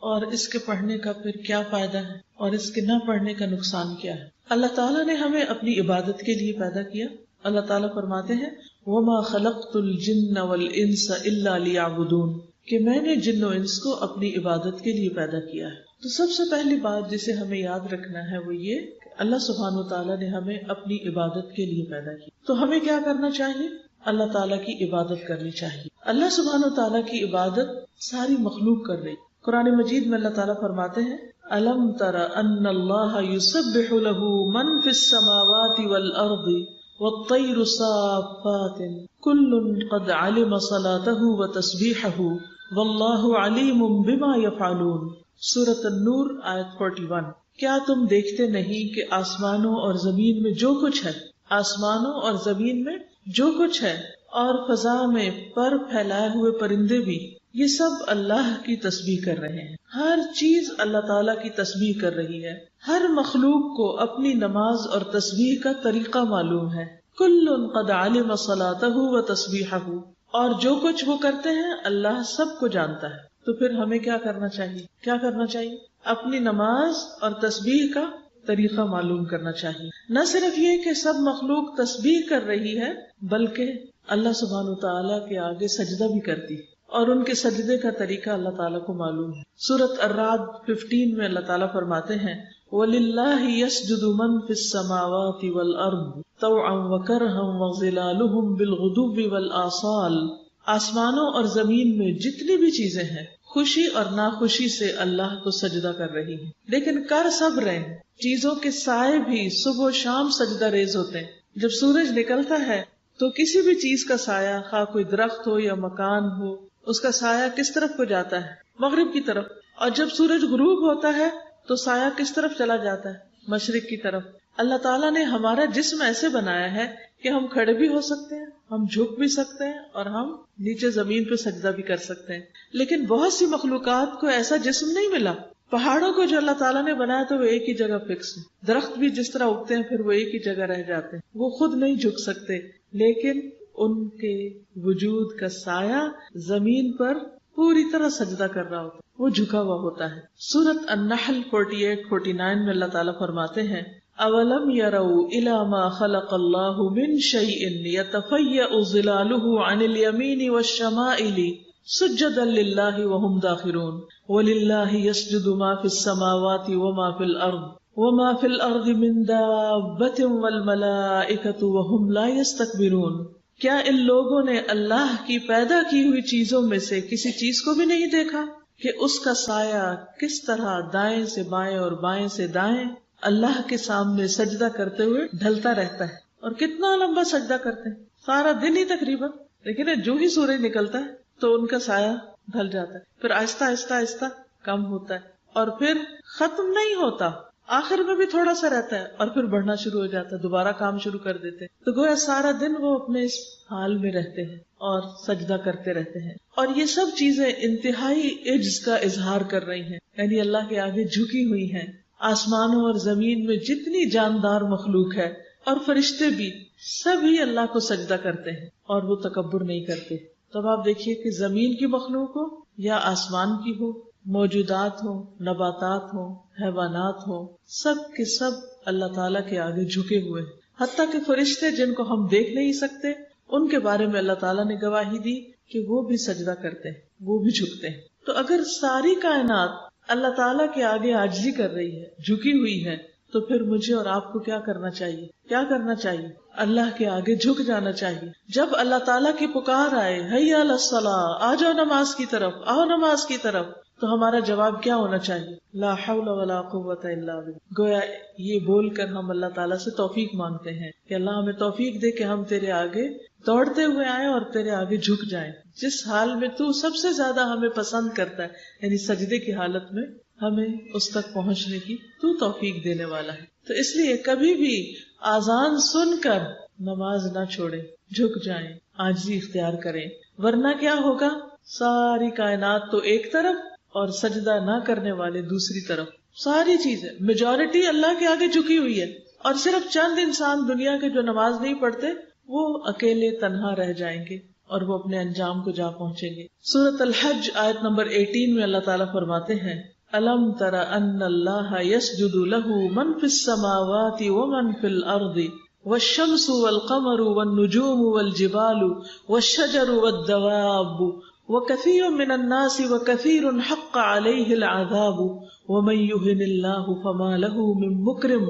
اور اس کے پڑھنے کا پھر کیا فائدہ ہے اور اس کے نہ پڑھنے کا نقصان کیا ہے. اللہ تعالیٰ نے ہمیں اپنی عبادت کے لیے پیدا کیا. اللہ تعالیٰ فرماتے ہیں وَمَا خَلَقْتُ الْجِنَّ وَالْإِنسَ إِلَّا لِيَعْبُدُونَ کہ میں نے جن و انس کو اپنی عبادت کے لیے پیدا کیا ہے. تو سب سے پہلی بات جسے ہمیں یاد رکھنا ہے وہ یہ کہ اللہ سبحانہ و تعالیٰ نے ہمیں اپنی عبادت کے لیے پیدا کیا. تو ہمیں کیا کرنا چاہیے؟ اللہ تعالیٰ کی عبادت کرنی چاہیے. اللہ سبحانہ و تعالیٰ کی عبادت ساری مخلوق کر رہی. قرآن مجید میں اللہ تعالیٰ فرماتے ہیں أَلَمْ تَرَ أَنَّ اللَّهَ يُسَبِّحُ لَهُ مَنْ فِي السَّمَاوَاتِ وَالْأَرْضِ وَالطَّيْرُ صَافَّاتٍ كُلٌّ قَدْ عَلِمَ صَلَاتَهُ وَتَسْبِيحَهُ وَاللَّهُ عَلِيمٌ بِمَا يَفْعَلُونَ. سورۃ النور آیت 41. کیا تم دیکھتے نہیں کہ آسمانوں اور زمین میں جو کچھ ہے، آسمانوں اور زمین میں جو کچھ ہے اور فضا میں پر پھیلائے ہوئے پرندے بھی، یہ سب اللہ کی تسبیح کر رہے ہیں. ہر چیز اللہ تعالیٰ کی تسبیح کر رہی ہے. ہر مخلوق کو اپنی نماز اور تسبیح کا طریقہ معلوم ہے. کل قد علم صلاتہ و تسبیحہ، اور جو کچھ وہ کرتے ہیں اللہ سب کو جانتا ہے. تو پھر ہمیں کیا کرنا چاہیے؟ کیا کرنا چاہیے؟ اپنی نماز اور تسبیح کا طریقہ معلوم کرنا چاہیے. نہ صرف یہ کہ سب مخلوق تسبیح کر رہی ہے بلکہ اللہ سبحانہ وتعالیٰ کے آگے سجدہ بھی کرتی ہے اور ان کے سجدے کا طریقہ اللہ تعالیٰ کو معلوم ہے. سورۃ الرعد 15 میں اللہ تعالیٰ فرماتے ہیں وَلِلَّهِ يَسْجُدُ مَن فِي السَّمَاوَاتِ وَالْأَرْضِ طَوْعًا وَكَرْهًا وَظِلَالُهُمْ بِالْغُدُوِّ وَالْآصَالِ. آسمانوں اور زمین میں جتنی بھی چیزیں ہیں خوشی اور ناخوشی سے اللہ کو سجدہ کر رہی ہیں، لیکن کر سب رہے ہیں. چیزوں کے سائے بھی صبح و شام سجدہ ریز ہوتے ہیں. جب سورج نکلتا ہے تو کسی بھی چیز کا سایہ، خواہ کوئی درخت ہو یا مکان ہو، اس کا سایہ کس طرف کو جاتا ہے؟ مغرب کی طرف. اور جب سورج غروب ہوتا ہے تو سایہ کس طرف چلا جاتا ہے؟ مشرق کی طرف. اللہ تعالیٰ نے ہمارا جسم ایسے بنایا ہے کہ ہم کھڑے بھی ہو سکتے ہیں، ہم جھک بھی سکتے ہیں اور ہم نیچے زمین پہ سجدہ بھی کر سکتے ہیں. لیکن بہت سی مخلوقات کو ایسا جسم نہیں ملا. پہاڑوں کو جو اللہ تعالیٰ نے بنایا تو وہ ایک ہی جگہ فکس ہے. درخت بھی جس طرح اگتے ہیں پھر وہ ایک ہی جگہ رہ جاتے ہیں، وہ خود نہیں جھک سکتے، لیکن ان کے وجود کا سایہ زمین پر پوری طرح سجدہ کر رہا ہوتا ہے، وہ جھکا ہوا ہوتا ہے. سورۃ النحل 48-49 میں اللہ تعالیٰ فرماتے ہیں اولم يروا الى ما خلق الله من شيء يتفيأ ظلاله عن اليمين والشمائل سجدا لله وهم داخرون ولله يسجد ما في السماوات وما في الارض وما في الارض من دابة والملائكة وهم لا يستكبرون. کیا ان لوگوں نے اللہ کی پیدا کی ہوئی چیزوں میں سے کسی چیز کو بھی نہیں دیکھا کہ اس کا سایہ کس طرح دائیں سے بائیں اور بائیں سے دائیں اللہ کے سامنے سجدہ کرتے ہوئے ڈھلتا رہتا ہے؟ اور کتنا لمبا سجدہ کرتے ہیں، سارا دن ہی تقریباً. لیکن جو ہی سورج نکلتا ہے تو ان کا سایہ ڈھل جاتا ہے، پھر آہستہ آہستہ آہستہ کم ہوتا ہے اور پھر ختم نہیں ہوتا، آخر میں بھی تھوڑا سا رہتا ہے اور پھر بڑھنا شروع ہو جاتا ہے، دوبارہ کام شروع کر دیتے ہیں. تو گویا سارا دن وہ اپنے اس حال میں رہتے ہیں اور سجدہ کرتے رہتے ہیں. اور یہ سب چیزیں انتہائی عجز کا اظہار کر رہی ہیں، یعنی اللہ کے آگے جھکی ہوئی ہیں. آسمانوں اور زمین میں جتنی جاندار مخلوق ہے اور فرشتے بھی سبھی اللہ کو سجدہ کرتے ہیں اور وہ تکبر نہیں کرتے. تب آپ دیکھیے کہ زمین کی مخلوق ہو یا آسمان کی ہو، موجودات ہوں، نباتات ہوں، حیوانات ہوں، سب کے سب اللہ تعالیٰ کے آگے جھکے ہوئے ہیں. حتیٰ کہ فرشتے جن کو ہم دیکھ نہیں سکتے ان کے بارے میں اللہ تعالیٰ نے گواہی دی کہ وہ بھی سجدہ کرتے ہیں، وہ بھی جھکتے ہیں. تو اگر ساری کائنات اللہ تعالیٰ کے آگے عاجزی کر رہی ہے، جھکی ہوئی ہے، تو پھر مجھے اور آپ کو کیا کرنا چاہیے؟ کیا کرنا چاہیے؟ اللہ کے آگے جھک جانا چاہیے. جب اللہ تعالیٰ کی پکار آئے حی علی الصلاۃ، آ جاؤ نماز کی طرف، آؤ نماز کی طرف، تو ہمارا جواب کیا ہونا چاہیے؟ لا حول ولا قوت الا باللہ. گویا یہ بول کر ہم اللہ تعالیٰ سے توفیق مانگتے ہیں کہ اللہ ہمیں توفیق دے کہ ہم تیرے آگے دوڑتے ہوئے آئیں اور تیرے آگے جھک جائیں. جس حال میں تو سب سے زیادہ ہمیں پسند کرتا ہے، یعنی سجدے کی حالت میں، ہمیں اس تک پہنچنے کی تو توفیق دینے والا ہے. تو اس لیے کبھی بھی آذان سن کر نماز نہ چھوڑیں، جھک جائیں، عاجزی اختیار کریں، ورنہ کیا ہوگا؟ ساری کائنات تو ایک طرف اور سجدہ نہ کرنے والے دوسری طرف. ساری چیزیں، میجورٹی اللہ کے آگے جھکی ہوئی ہے اور صرف چند انسان دنیا کے جو نماز نہیں پڑھتے وہ اکیلے تنہا رہ جائیں گے اور وہ اپنے انجام کو جا پہنچیں گے. سورۃ الحج آیت نمبر 18 میں اللہ تعالیٰ فرماتے ہیں الم تر ان اللہ یسجد لہ من فی السماوات ومن فی الارض والشمس والقمر والنجوم والجبال والشجر والدواب وكثير من الناس وكثير حق عليه العذاب ومن يهن الله فما له من مكرم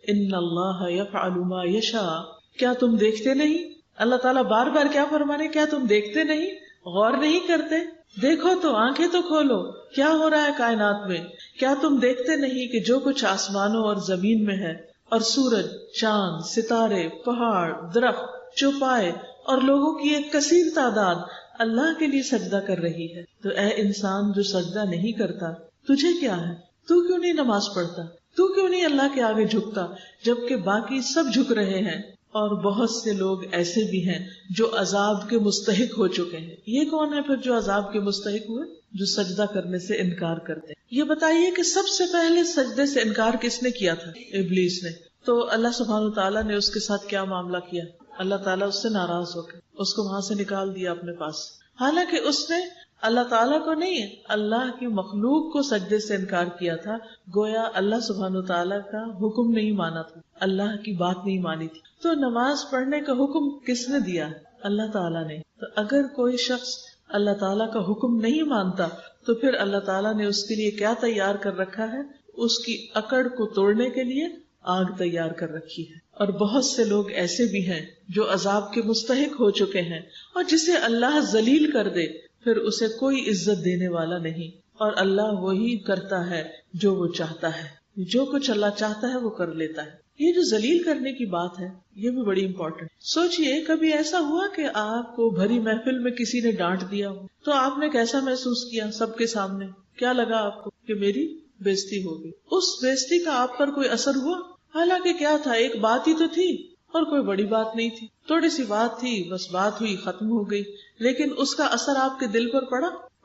ان الله يفعل ما يشاء. کیا تم دیکھتے نہیں؟ اللہ تعالیٰ بار بار کیا فرما رہے؟ کیا تم دیکھتے نہیں، غور نہیں کرتے؟ دیکھو تو، آنکھیں تو کھولو، کیا ہو رہا ہے کائنات میں. کیا تم دیکھتے نہیں کہ جو کچھ آسمانوں اور زمین میں ہے، اور سورج، چاند، ستارے، پہاڑ، درخت، چوپائے اور لوگوں کی ایک کثیر تعداد اللہ کے لیے سجدہ کر رہی ہے. تو اے انسان جو سجدہ نہیں کرتا، تجھے کیا ہے؟ تو کیوں نہیں نماز پڑھتا؟ تو کیوں نہیں اللہ کے آگے جھکتا جبکہ باقی سب جھک رہے ہیں؟ اور بہت سے لوگ ایسے بھی ہیں جو عذاب کے مستحق ہو چکے ہیں. یہ کون ہے پھر جو عذاب کے مستحق ہوئے؟ جو سجدہ کرنے سے انکار کرتے ہیں. یہ بتائیے کہ سب سے پہلے سجدے سے انکار کس نے کیا تھا؟ ابلیس نے. تو اللہ سبحانہ تعالیٰ نے اس کے ساتھ کیا معاملہ کیا؟ اللہ تعالیٰ اس سے ناراض ہو کے اس کو وہاں سے نکال دیا اپنے پاس. حالانکہ اس نے اللہ تعالیٰ کو نہیں، اللہ کی مخلوق کو سجدے سے انکار کیا تھا. گویا اللہ سبحانہ تعالیٰ کا حکم نہیں مانا تھا، اللہ کی بات نہیں مانی تھی. تو نماز پڑھنے کا حکم کس نے دیا؟ اللہ تعالیٰ نے. تو اگر کوئی شخص اللہ تعالیٰ کا حکم نہیں مانتا تو پھر اللہ تعالیٰ نے اس کے لیے کیا تیار کر رکھا ہے؟ اس کی اکڑ کو توڑنے کے لیے آگ تیار کر رکھی ہے. اور بہت سے لوگ ایسے بھی ہیں جو عذاب کے مستحق ہو چکے ہیں، اور جسے اللہ ذلیل کر دے پھر اسے کوئی عزت دینے والا نہیں. اور اللہ وہی کرتا ہے جو وہ چاہتا ہے. جو کچھ اللہ چاہتا ہے وہ کر لیتا ہے. یہ جو ذلیل کرنے کی بات ہے یہ بھی بڑی امپورٹنٹ. سوچئے کبھی ایسا ہوا کہ آپ کو بھری محفل میں کسی نے ڈانٹ دیا ہو تو آپ نے کیسا محسوس کیا؟ سب کے سامنے کیا لگا آپ کو؟ کہ میری بےزتی ہوگی. اس بےزتی کا آپ پر کوئی اثر ہوا؟ حالانکہ کیا تھا، ایک بات ہی تو تھی اور کوئی بڑی بات نہیں تھی، تھوڑی سی بات تھی، بس بات ہوئی، ختم ہو گئی. لیکن اس کا اثر آپ کے دل پر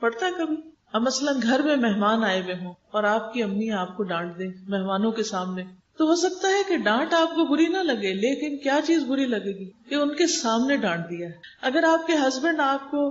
پڑتا ہے کبھی؟ اب مثلاً گھر میں مہمان آئے ہوئے ہوں اور آپ کی امی آپ کو ڈانٹ دیں مہمانوں کے سامنے، تو ہو سکتا ہے کہ ڈانٹ آپ کو بری نہ لگے، لیکن کیا چیز بری لگے گی کہ ان کے سامنے ڈانٹ دیا ہے. اگر آپ کے ہسبینڈ آپ کو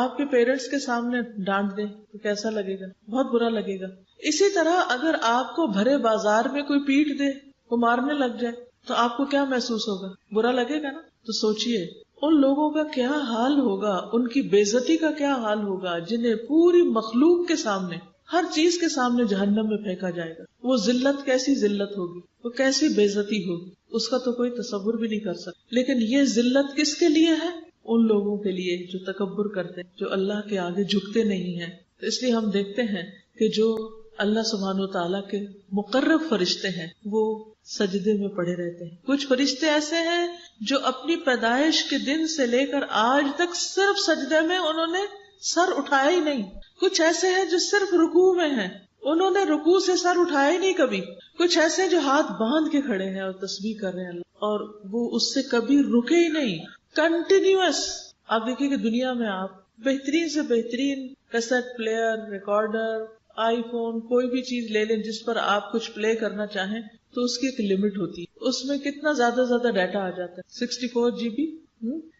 آپ کے پیرنٹس کے سامنے ڈانٹ دیں تو کیسا لگے گا؟ بہت برا لگے گا. اسی طرح اگر آپ کو بھرے بازار میں کوئی پیٹ دے، وہ مارنے لگ جائے تو آپ کو کیا محسوس ہوگا؟ برا لگے گا نا. تو سوچئے ان لوگوں کا کیا حال ہوگا، ان کی بے عزتی کا کیا حال ہوگا جنہیں پوری مخلوق کے سامنے، ہر چیز کے سامنے جہنم میں پھینکا جائے گا. وہ ذلت کیسی ذلت ہوگی، وہ کیسی بے عزتی ہوگی، اس کا تو کوئی تصور بھی نہیں کر سکتا. لیکن یہ ذلت کس کے لیے ہے؟ ان لوگوں کے لیے جو تکبر کرتے ہیں، جو اللہ کے آگے جھکتے نہیں ہیں. تو اس لیے ہم دیکھتے ہیں کہ جو اللہ سبحانہ تعالیٰ کے مقرب فرشتے ہیں وہ سجدے میں پڑے رہتے ہیں. کچھ فرشتے ایسے ہیں جو اپنی پیدائش کے دن سے لے کر آج تک صرف سجدے میں انہوں نے سر اٹھایا ہی نہیں. کچھ ایسے ہیں جو صرف رکوع میں ہیں، انہوں نے رکوع سے سر اٹھایا ہی نہیں کبھی. کچھ ایسے جو ہاتھ باندھ کے کھڑے ہیں اور تسبیح کر رہے ہیں اور وہ اس سے کبھی رکے ہی نہیں، کنٹینیوس. آپ دیکھیں کہ دنیا میں آپ بہترین سے بہترین کیسٹ پلیئر، ریکارڈر، آئی فون، کوئی بھی چیز لے لیں جس پر آپ کچھ پلے کرنا چاہیں تو اس کی ایک لمٹ ہوتی ہے. اس میں کتنا زیادہ ڈیٹا آ جاتا ہے، 64 GB.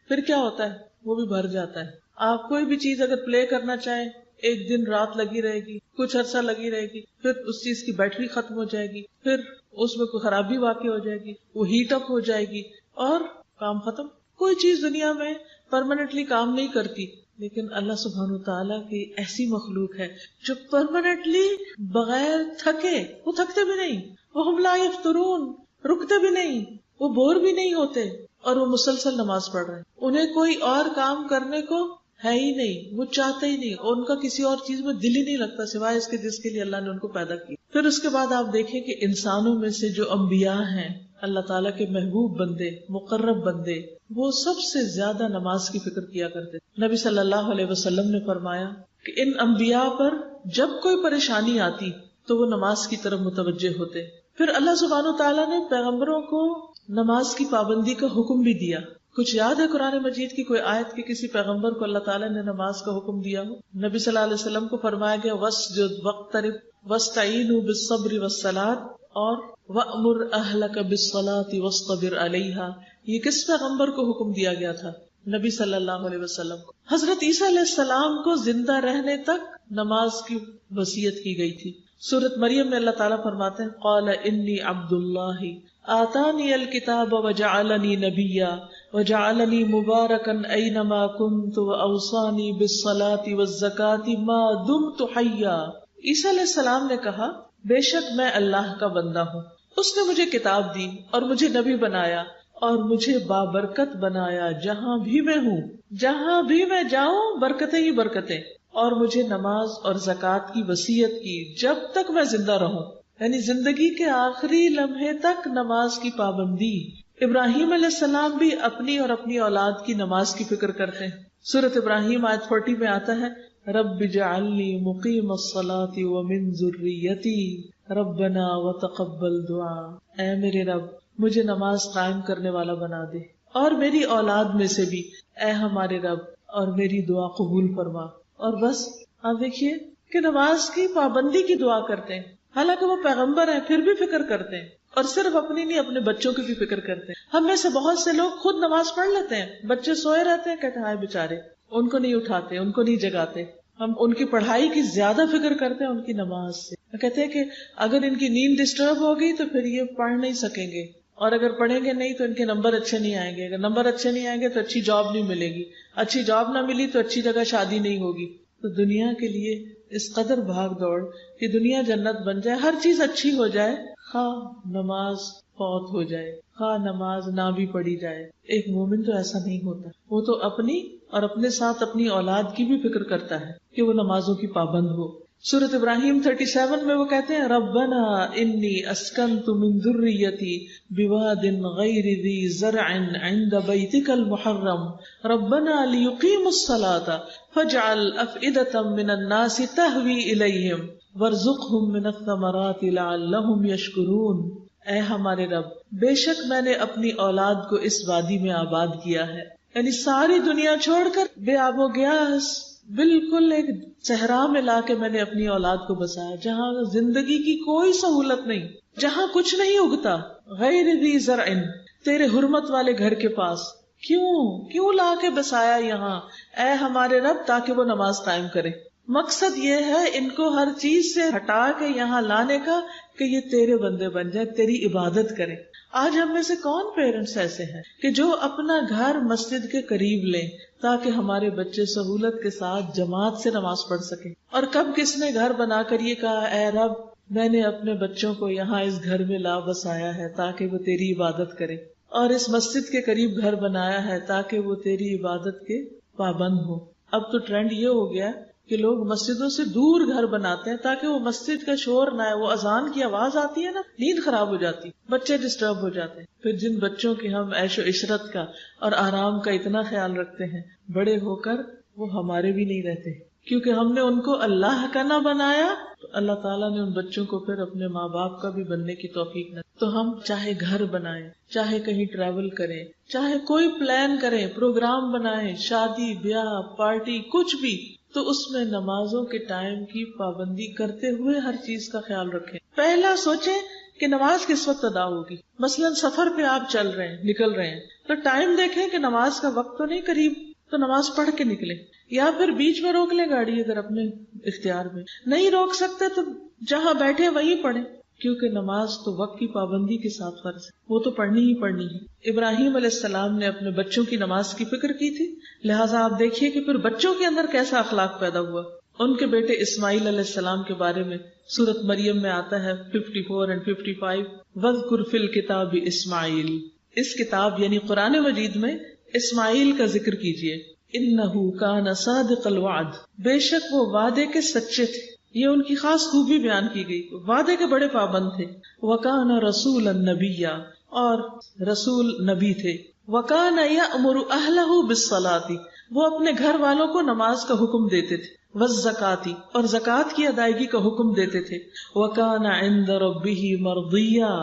پھر کیا ہوتا ہے؟ وہ بھی بھر جاتا ہے. آپ کوئی بھی چیز اگر پلے کرنا چاہیں ایک دن رات لگی رہے گی، کچھ عرصہ لگی رہے گی، پھر اس چیز کی بیٹری ختم ہو جائے گی، پھر اس میں کوئی خرابی واقع ہو جائے گی، وہ ہیٹ اپ ہو جائے گی اور کام ختم. کوئی چیز دنیا میں پرماننٹلی کام نہیں کرتی. لیکن اللہ سبحانہ تعالیٰ کی ایسی مخلوق ہے جو پرماننٹلی بغیر تھکے، وہ تھکتے بھی نہیں، وہ ہم لا یفترون، رکتے بھی نہیں، وہ بور بھی نہیں ہوتے، اور وہ مسلسل نماز پڑھ رہے ہیں. انہیں کوئی اور کام کرنے کو ہے ہی نہیں، وہ چاہتے ہی نہیں، اور ان کا کسی اور چیز میں دل ہی نہیں لگتا سوائے اس کے جس کے لیے اللہ نے ان کو پیدا کیا. پھر اس کے بعد آپ دیکھیں کہ انسانوں میں سے جو انبیاء ہیں، اللہ تعالیٰ کے محبوب بندے، مقرب بندے، وہ سب سے زیادہ نماز کی فکر کیا کرتے. نبی صلی اللہ علیہ وسلم نے فرمایا کہ ان انبیاء پر جب کوئی پریشانی آتی تو وہ نماز کی طرف متوجہ ہوتے. پھر اللہ سبحانہ تعالیٰ نے پیغمبروں کو نماز کی پابندی کا حکم بھی دیا. کچھ یاد ہے قرآن مجید کی کوئی آیت کی کسی پیغمبر کو اللہ تعالیٰ نے نماز کا حکم دیا ہو؟ نبی صلی اللہ علیہ وسلم کو فرمایا گیا وَاسْجُدْ وَاقْتَرِبْ وَاسْتَعِینُوا بِالصَّبْرِ وَالصَّلَاةِ اور وَأْمُرْ أَهْلَكَ بِالصَّلَاةِ وَاصْطَبِرْ عَلَيْهَا. یہ کس پیغمبر کو حکم دیا گیا تھا؟ نبی صلی اللہ علیہ وسلم کو. حضرت عیسیٰ علیہ السلام کو زندہ رہنے تک نماز کی وصیت کی گئی تھی. سورۃ مریم میں اللہ تعالیٰ فرماتے ہیں قال انی عبد اللہ آتانی الکتاب وجعلنی نبیا وجعلنی مبارکا اینما کنت واوصانی بالصلاة والزکاة ما دمت حیا. عیسیٰ علیہ السلام نے کہا بے شک میں اللہ کا بندہ ہوں، اس نے مجھے کتاب دی اور مجھے نبی بنایا اور مجھے بابرکت بنایا جہاں بھی میں ہوں، جہاں بھی میں جاؤں برکتیں ہی برکتیں، اور مجھے نماز اور زکوٰۃ کی وصیت کی جب تک میں زندہ رہوں، یعنی زندگی کے آخری لمحے تک نماز کی پابندی. ابراہیم علیہ السلام بھی اپنی اور اپنی اولاد کی نماز کی فکر کرتے ہیں. سورۃ ابراہیم آیت 40 میں آتا ہے رب اجعلنی مقیم الصلاۃ ومن ذریتی ربنا وتقبل دعا. اے میرے رب مجھے نماز قائم کرنے والا بنا دے اور میری اولاد میں سے بھی، اے ہمارے رب اور میری دعا قبول فرما. اور بس آپ دیکھیے کہ نماز کی پابندی کی دعا کرتے ہیں، حالانکہ وہ پیغمبر ہیں پھر بھی فکر کرتے ہیں، اور صرف اپنی نہیں اپنے بچوں کی بھی فکر کرتے ہیں. ہم میں سے بہت سے لوگ خود نماز پڑھ لیتے ہیں، بچے سوئے رہتے ہیں کہتے ہیں ہائے بیچارے، ان کو نہیں اٹھاتے، ان کو نہیں جگاتے. ہم ان کی پڑھائی کی زیادہ فکر کرتے ہیں ان کی نماز سے. کہتے ہیں کہ اگر ان کی نیند ڈسٹرب ہوگی تو پھر یہ پڑھ نہیں سکیں گے، اور اگر پڑھیں گے نہیں تو ان کے نمبر اچھے نہیں آئیں گے، اگر نمبر اچھے نہیں آئیں گے تو اچھی جاب نہیں ملے گی، اچھی جاب نہ ملی تو اچھی جگہ شادی نہیں ہوگی. تو دنیا کے لیے اس قدر بھاگ دوڑ کہ دنیا جنت بن جائے، ہر چیز اچھی ہو جائے، خواہ نماز فوت ہو جائے، خواہ نماز نہ بھی پڑھی جائے. ایک مومن تو ایسا نہیں ہوتا، وہ تو اپنی اور اپنے ساتھ اپنی اولاد کی بھی فکر کرتا ہے کہ وہ نمازوں کی پابند ہو. سورۃ ابراہیم 37 میں وہ کہتے ہیں ربنا انی اسکنت من ذریتی بواد غیر ذی زرع عند بیتک المحرم ربنا لیقیموا الصلاۃ فاجعل افئدة من الناس تہوی الیہم وارزقہم من الثمرات لعلہم یشکرون. اے ہمارے رب بے شک میں نے اپنی اولاد کو اس وادی میں آباد کیا ہے، یعنی ساری دنیا چھوڑ کر بے آب و گیاس بالکل ایک صحرا میں لا کے میں نے اپنی اولاد کو بسایا، جہاں زندگی کی کوئی سہولت نہیں، جہاں کچھ نہیں اگتا. غیر ذی زرع، تیرے حرمت والے گھر کے پاس. کیوں لا کے بسایا یہاں اے ہمارے رب؟ تاکہ وہ نماز قائم کرے. مقصد یہ ہے ان کو ہر چیز سے ہٹا کے یہاں لانے کا کہ یہ تیرے بندے بن جائے، تیری عبادت کرے. آج ہم میں سے کون پیرنٹس ایسے ہیں کہ جو اپنا گھر مسجد کے قریب لیں تاکہ ہمارے بچے سہولت کے ساتھ جماعت سے نماز پڑھ سکیں؟ اور کب کس نے گھر بنا کر یہ کہا اے رب میں نے اپنے بچوں کو یہاں اس گھر میں لا بسایا ہے تاکہ وہ تیری عبادت کرے، اور اس مسجد کے قریب گھر بنایا ہے تاکہ وہ تیری عبادت کے پابند ہو. اب تو ٹرینڈ یہ ہو گیا کہ لوگ مسجدوں سے دور گھر بناتے ہیں تاکہ وہ مسجد کا شور نہ ہے. وہ اذان کی آواز آتی ہے نا، نیند خراب ہو جاتی، بچے ڈسٹرب ہو جاتے ہیں. پھر جن بچوں کی ہم عیش و عشرت کا اور آرام کا اتنا خیال رکھتے ہیں، بڑے ہو کر وہ ہمارے بھی نہیں رہتے، کیونکہ ہم نے ان کو اللہ کا نہ بنایا تو اللہ تعالیٰ نے ان بچوں کو پھر اپنے ماں باپ کا بھی بننے کی توفیق نہ. تو ہم چاہے گھر بنائیں، چاہے کہیں ٹریول کریں، چاہے کوئی پلان کریں، پروگرام بنائیں، شادی بیاہ پارٹی کچھ بھی، تو اس میں نمازوں کے ٹائم کی پابندی کرتے ہوئے ہر چیز کا خیال رکھیں. پہلا سوچیں کہ نماز کس وقت ادا ہوگی. مثلا سفر پہ آپ چل رہے ہیں، نکل رہے ہیں، تو ٹائم دیکھیں کہ نماز کا وقت تو نہیں قریب، تو نماز پڑھ کے نکلیں. یا پھر بیچ میں روک لیں گاڑی اگر اپنے اختیار میں نہیں روک سکتے تو جہاں بیٹھے وہیں پڑھیں، کیونکہ نماز تو وقت کی پابندی کے ساتھ فرض ہے، وہ تو پڑھنی ہی پڑھنی ہے. ابراہیم علیہ السلام نے اپنے بچوں کی نماز کی فکر کی تھی، لہٰذا آپ دیکھیے کہ پھر بچوں کے اندر کیسا اخلاق پیدا ہوا. ان کے بیٹے اسماعیل علیہ السلام کے بارے میں سورۃ مریم میں آتا ہے 54 اور 55 وَاذْكُرْ فِي الْكِتَابِ اسماعیل. اس کتاب یعنی قرآن مجید میں اسماعیل کا ذکر کیجیے. اِنَّهُ كَانَ صَادِقَ الْوَعْدِ، بے شک وہ وعدے کے سچے تھے. یہ ان کی خاص خوبی بیان کی گئی، وعدے کے بڑے پابند تھے. وَكَانَ رَسُولًا نَبِيًّا، اور رسول نبی تھے. وَكَانَ يَأْمُرُ أَهْلَهُ بِالصَّلَاةِ، وہ اپنے گھر والوں کو نماز کا حکم دیتے تھے. وَالزَّكَاةِ، اور زکوٰۃ کی ادائیگی کا حکم دیتے تھے. وَكَانَ عِندَ رَبِّهِ مَرْضِيًّا،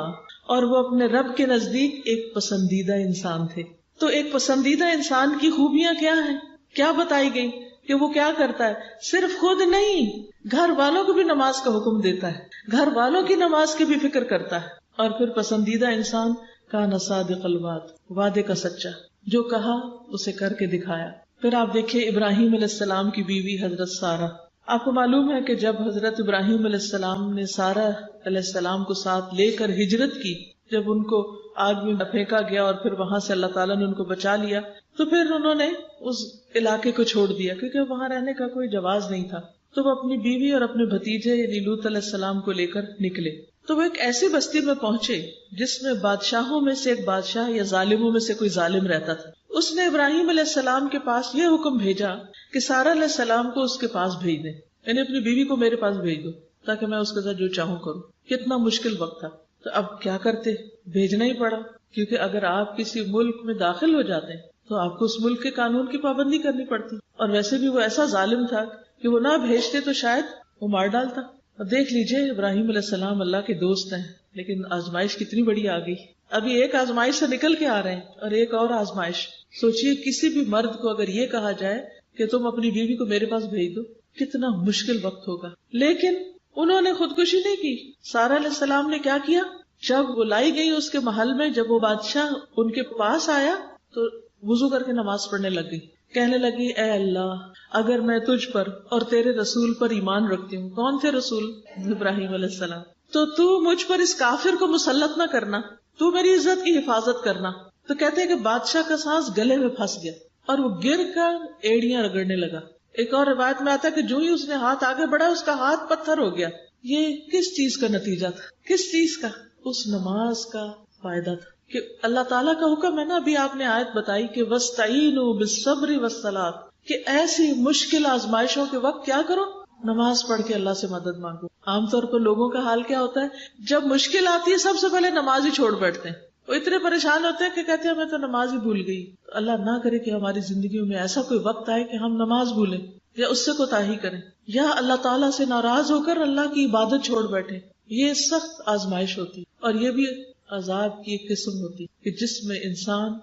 اور وہ اپنے رب کے نزدیک ایک پسندیدہ انسان تھے. تو ایک پسندیدہ انسان کی خوبیاں کیا ہیں، کیا بتائی گئی کہ وہ کیا کرتا ہے؟ صرف خود نہیں، گھر والوں کو بھی نماز کا حکم دیتا ہے، گھر والوں کی نماز کی بھی فکر کرتا ہے. اور پھر پسندیدہ انسان کان صادق الوعد، وعدے کا سچا. جو کہا اسے کر کے دکھایا. پھر آپ دیکھیے ابراہیم علیہ السلام کی بیوی حضرت سارہ. آپ کو معلوم ہے کہ جب حضرت ابراہیم علیہ السلام نے سارہ علیہ السلام کو ساتھ لے کر ہجرت کی، جب ان کو آگ میں پھینکا گیا اور پھر وہاں سے اللہ تعالیٰ نے ان کو بچا لیا، تو پھر انہوں نے اس علاقے کو چھوڑ دیا کیونکہ وہاں رہنے کا کوئی جواز نہیں تھا. تو وہ اپنی بیوی اور اپنے بھتیجے یعنی لوط علیہ السلام کو لے کر نکلے. تو وہ ایک ایسی بستی میں پہنچے جس میں بادشاہوں میں سے ایک بادشاہ یا ظالموں میں سے کوئی ظالم رہتا تھا. اس نے ابراہیم علیہ السلام کے پاس یہ حکم بھیجا کہ سارہ علیہ السلام کو اس کے پاس بھیج دیں، یعنی اپنی بیوی کو میرے پاس بھیج دو تاکہ میں اس کے ساتھ جو چاہوں کروں. کتنا مشکل وقت تھا. تو اب کیا کرتے، بھیجنا ہی پڑا، کیونکہ اگر آپ کسی ملک میں داخل ہو جاتے ہیں تو آپ کو اس ملک کے قانون کی پابندی کرنی پڑتی، اور ویسے بھی وہ ایسا ظالم تھا کہ وہ نہ بھیجتے تو شاید وہ مار ڈالتا. اب دیکھ لیجئے ابراہیم علیہ السلام اللہ کے دوست ہیں، لیکن آزمائش کتنی بڑی آ گئی. ابھی ایک آزمائش سے نکل کے آ رہے ہیں اور ایک اور آزمائش. سوچئے کسی بھی مرد کو اگر یہ کہا جائے کہ تم اپنی بیوی کو میرے پاس بھیج دو، کتنا مشکل وقت ہوگا. لیکن انہوں نے خودکشی نہیں کی. سارہ علیہ السلام نے کیا کیا، جب وہ لائی گئی اس کے محل میں، جب وہ بادشاہ ان کے پاس آیا تو وضو کر کے نماز پڑھنے لگ گئی. کہنے لگی اے اللہ، اگر میں تجھ پر اور تیرے رسول پر ایمان رکھتی ہوں. کون تھے رسول؟ ابراہیم علیہ السلام. تو مجھ پر اس کافر کو مسلط نہ کرنا، تو میری عزت کی حفاظت کرنا. تو کہتے ہیں کہ بادشاہ کا سانس گلے میں پھنس گیا اور وہ گر کر ایڑیاں رگڑنے لگا. ایک اور روایت میں آتا ہے کہ جو ہی اس نے ہاتھ آگے بڑھا اس کا ہاتھ پتھر ہو گیا. یہ کس چیز کا نتیجہ تھا؟ کس چیز کا؟ اس نماز کا فائدہ تھا کہ اللہ تعالیٰ کا حکم ہے نا. ابھی آپ نے آیت بتائی کہ وَاسْتَعِینُوا بِالصَّبْرِ وَالصَّلَاةِ، کہ ایسی مشکل آزمائشوں کے وقت کیا کرو، نماز پڑھ کے اللہ سے مدد مانگو. عام طور پر لوگوں کا حال کیا ہوتا ہے، جب مشکل آتی ہے سب سے پہلے نماز ہی چھوڑ بیٹھتے ہیں. وہ اتنے پریشان ہوتے ہیں کہ کہتے ہیں میں تو نماز ہی بھول گئی. اللہ نہ کرے کہ ہماری زندگیوں میں ایسا کوئی وقت آئے کہ ہم نماز بھولیں یا اس سے کوتاہی کریں یا اللہ تعالیٰ سے ناراض ہو کر اللہ کی عبادت چھوڑ بیٹھے. یہ سخت آزمائش ہوتی اور یہ بھی عذاب کی ایک قسم ہوتی کہ جس میں انسان،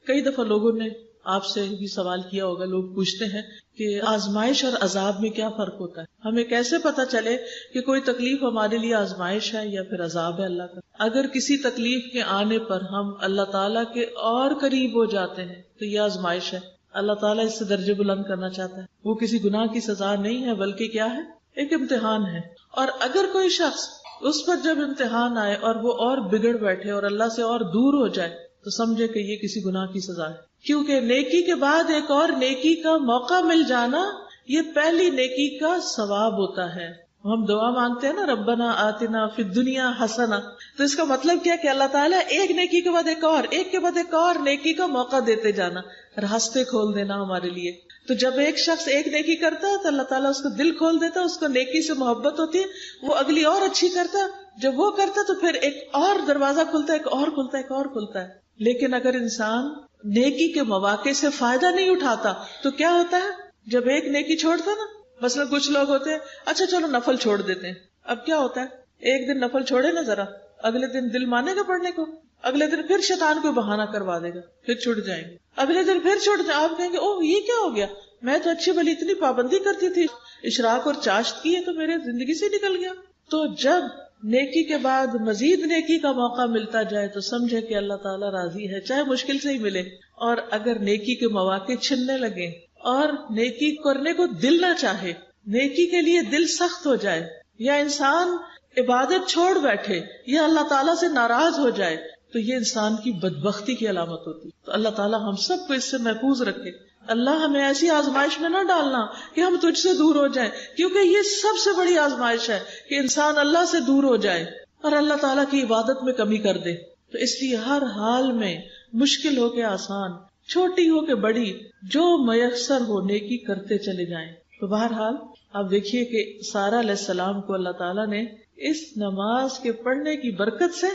کئی دفعہ لوگوں نے آپ سے بھی سوال کیا ہوگا، لوگ پوچھتے ہیں کہ آزمائش اور عذاب میں کیا فرق ہوتا ہے. ہمیں کیسے پتا چلے کہ کوئی تکلیف ہمارے لیے آزمائش ہے یا پھر عذاب ہے اللہ کا؟ اگر کسی تکلیف کے آنے پر ہم اللہ تعالیٰ کے اور قریب ہو جاتے ہیں تو یہ آزمائش ہے. اللہ تعالیٰ اس سے درجے بلند کرنا چاہتا ہے. وہ کسی گناہ کی سزا نہیں ہے بلکہ کیا ہے، ایک امتحان ہے. اور اگر کوئی شخص اس پر جب امتحان آئے اور وہ اور بگڑ بیٹھے اور اللہ سے اور دور ہو جائے تو سمجھے کہ یہ کسی گناہ کی سزا ہے. کیونکہ نیکی کے بعد ایک اور نیکی کا موقع مل جانا یہ پہلی نیکی کا ثواب ہوتا ہے. ہم دعا مانگتے ہیں نا ربنا آتنا فی الدنیا حسنہ، تو اس کا مطلب کیا کہ اللہ تعالیٰ ایک نیکی کے بعد ایک اور، ایک کے بعد ایک اور نیکی کا موقع دیتے جانا، راستے کھول دینا ہمارے لیے. تو جب ایک شخص ایک نیکی کرتا ہے تو اللہ تعالیٰ اس کو دل کھول دیتا ہے، اس کو نیکی سے محبت ہوتی ہے، وہ اگلی اور اچھی کرتا ہے. جب وہ کرتا ہے تو پھر ایک اور دروازہ کھلتا ہے، ایک اور کھلتا ہے، ایک اور کھلتا ہے. لیکن اگر انسان نیکی کے مواقع سے فائدہ نہیں اٹھاتا تو کیا ہوتا ہے، جب ایک نیکی چھوڑتا نا، مثلا کچھ لوگ ہوتے ہیں اچھا چلو نفل چھوڑ دیتے ہیں. اب کیا ہوتا ہے، ایک دن نفل چھوڑے نا ذرا، اگلے دن دل مانے گا پڑھنے کو، اگلے دن پھر شیطان کوئی بہانہ کروا دے گا، پھر چھوٹ جائیں گے. اگلے دن پھر چھوٹ جائیں، آپ کہیں گے اوہ یہ کیا ہو گیا، میں تو اچھی بھلی اتنی پابندی کرتی تھی، اشراق اور چاشت کی ہے تو میرے زندگی سے نکل گیا. تو جب نیکی کے بعد مزید نیکی کا موقع ملتا جائے تو سمجھے کہ اللہ تعالیٰ راضی ہے، چاہے مشکل سے ہی ملے. اور اگر نیکی کے مواقع چھننے لگے اور نیکی کرنے کو دل نہ چاہے، نیکی کے لیے دل سخت ہو جائے، یا انسان عبادت چھوڑ بیٹھے یا اللہ تعالیٰ سے ناراض ہو جائے تو یہ انسان کی بدبختی کی علامت ہوتی. تو اللہ تعالیٰ ہم سب کو اس سے محفوظ رکھے. اللہ ہمیں ایسی آزمائش میں نہ ڈالنا کہ ہم تجھ سے دور ہو جائیں، کیونکہ یہ سب سے بڑی آزمائش ہے کہ انسان اللہ سے دور ہو جائے اور اللہ تعالیٰ کی عبادت میں کمی کر دے. تو اس لیے ہر حال میں مشکل ہو کے آسان، چھوٹی ہو کے بڑی، جو میسر ہو نیکی کرتے چلے جائیں. تو بہرحال آپ دیکھیے کہ سارہ علیہ السلام کو اللہ تعالیٰ نے اس نماز کے پڑھنے کی برکت سے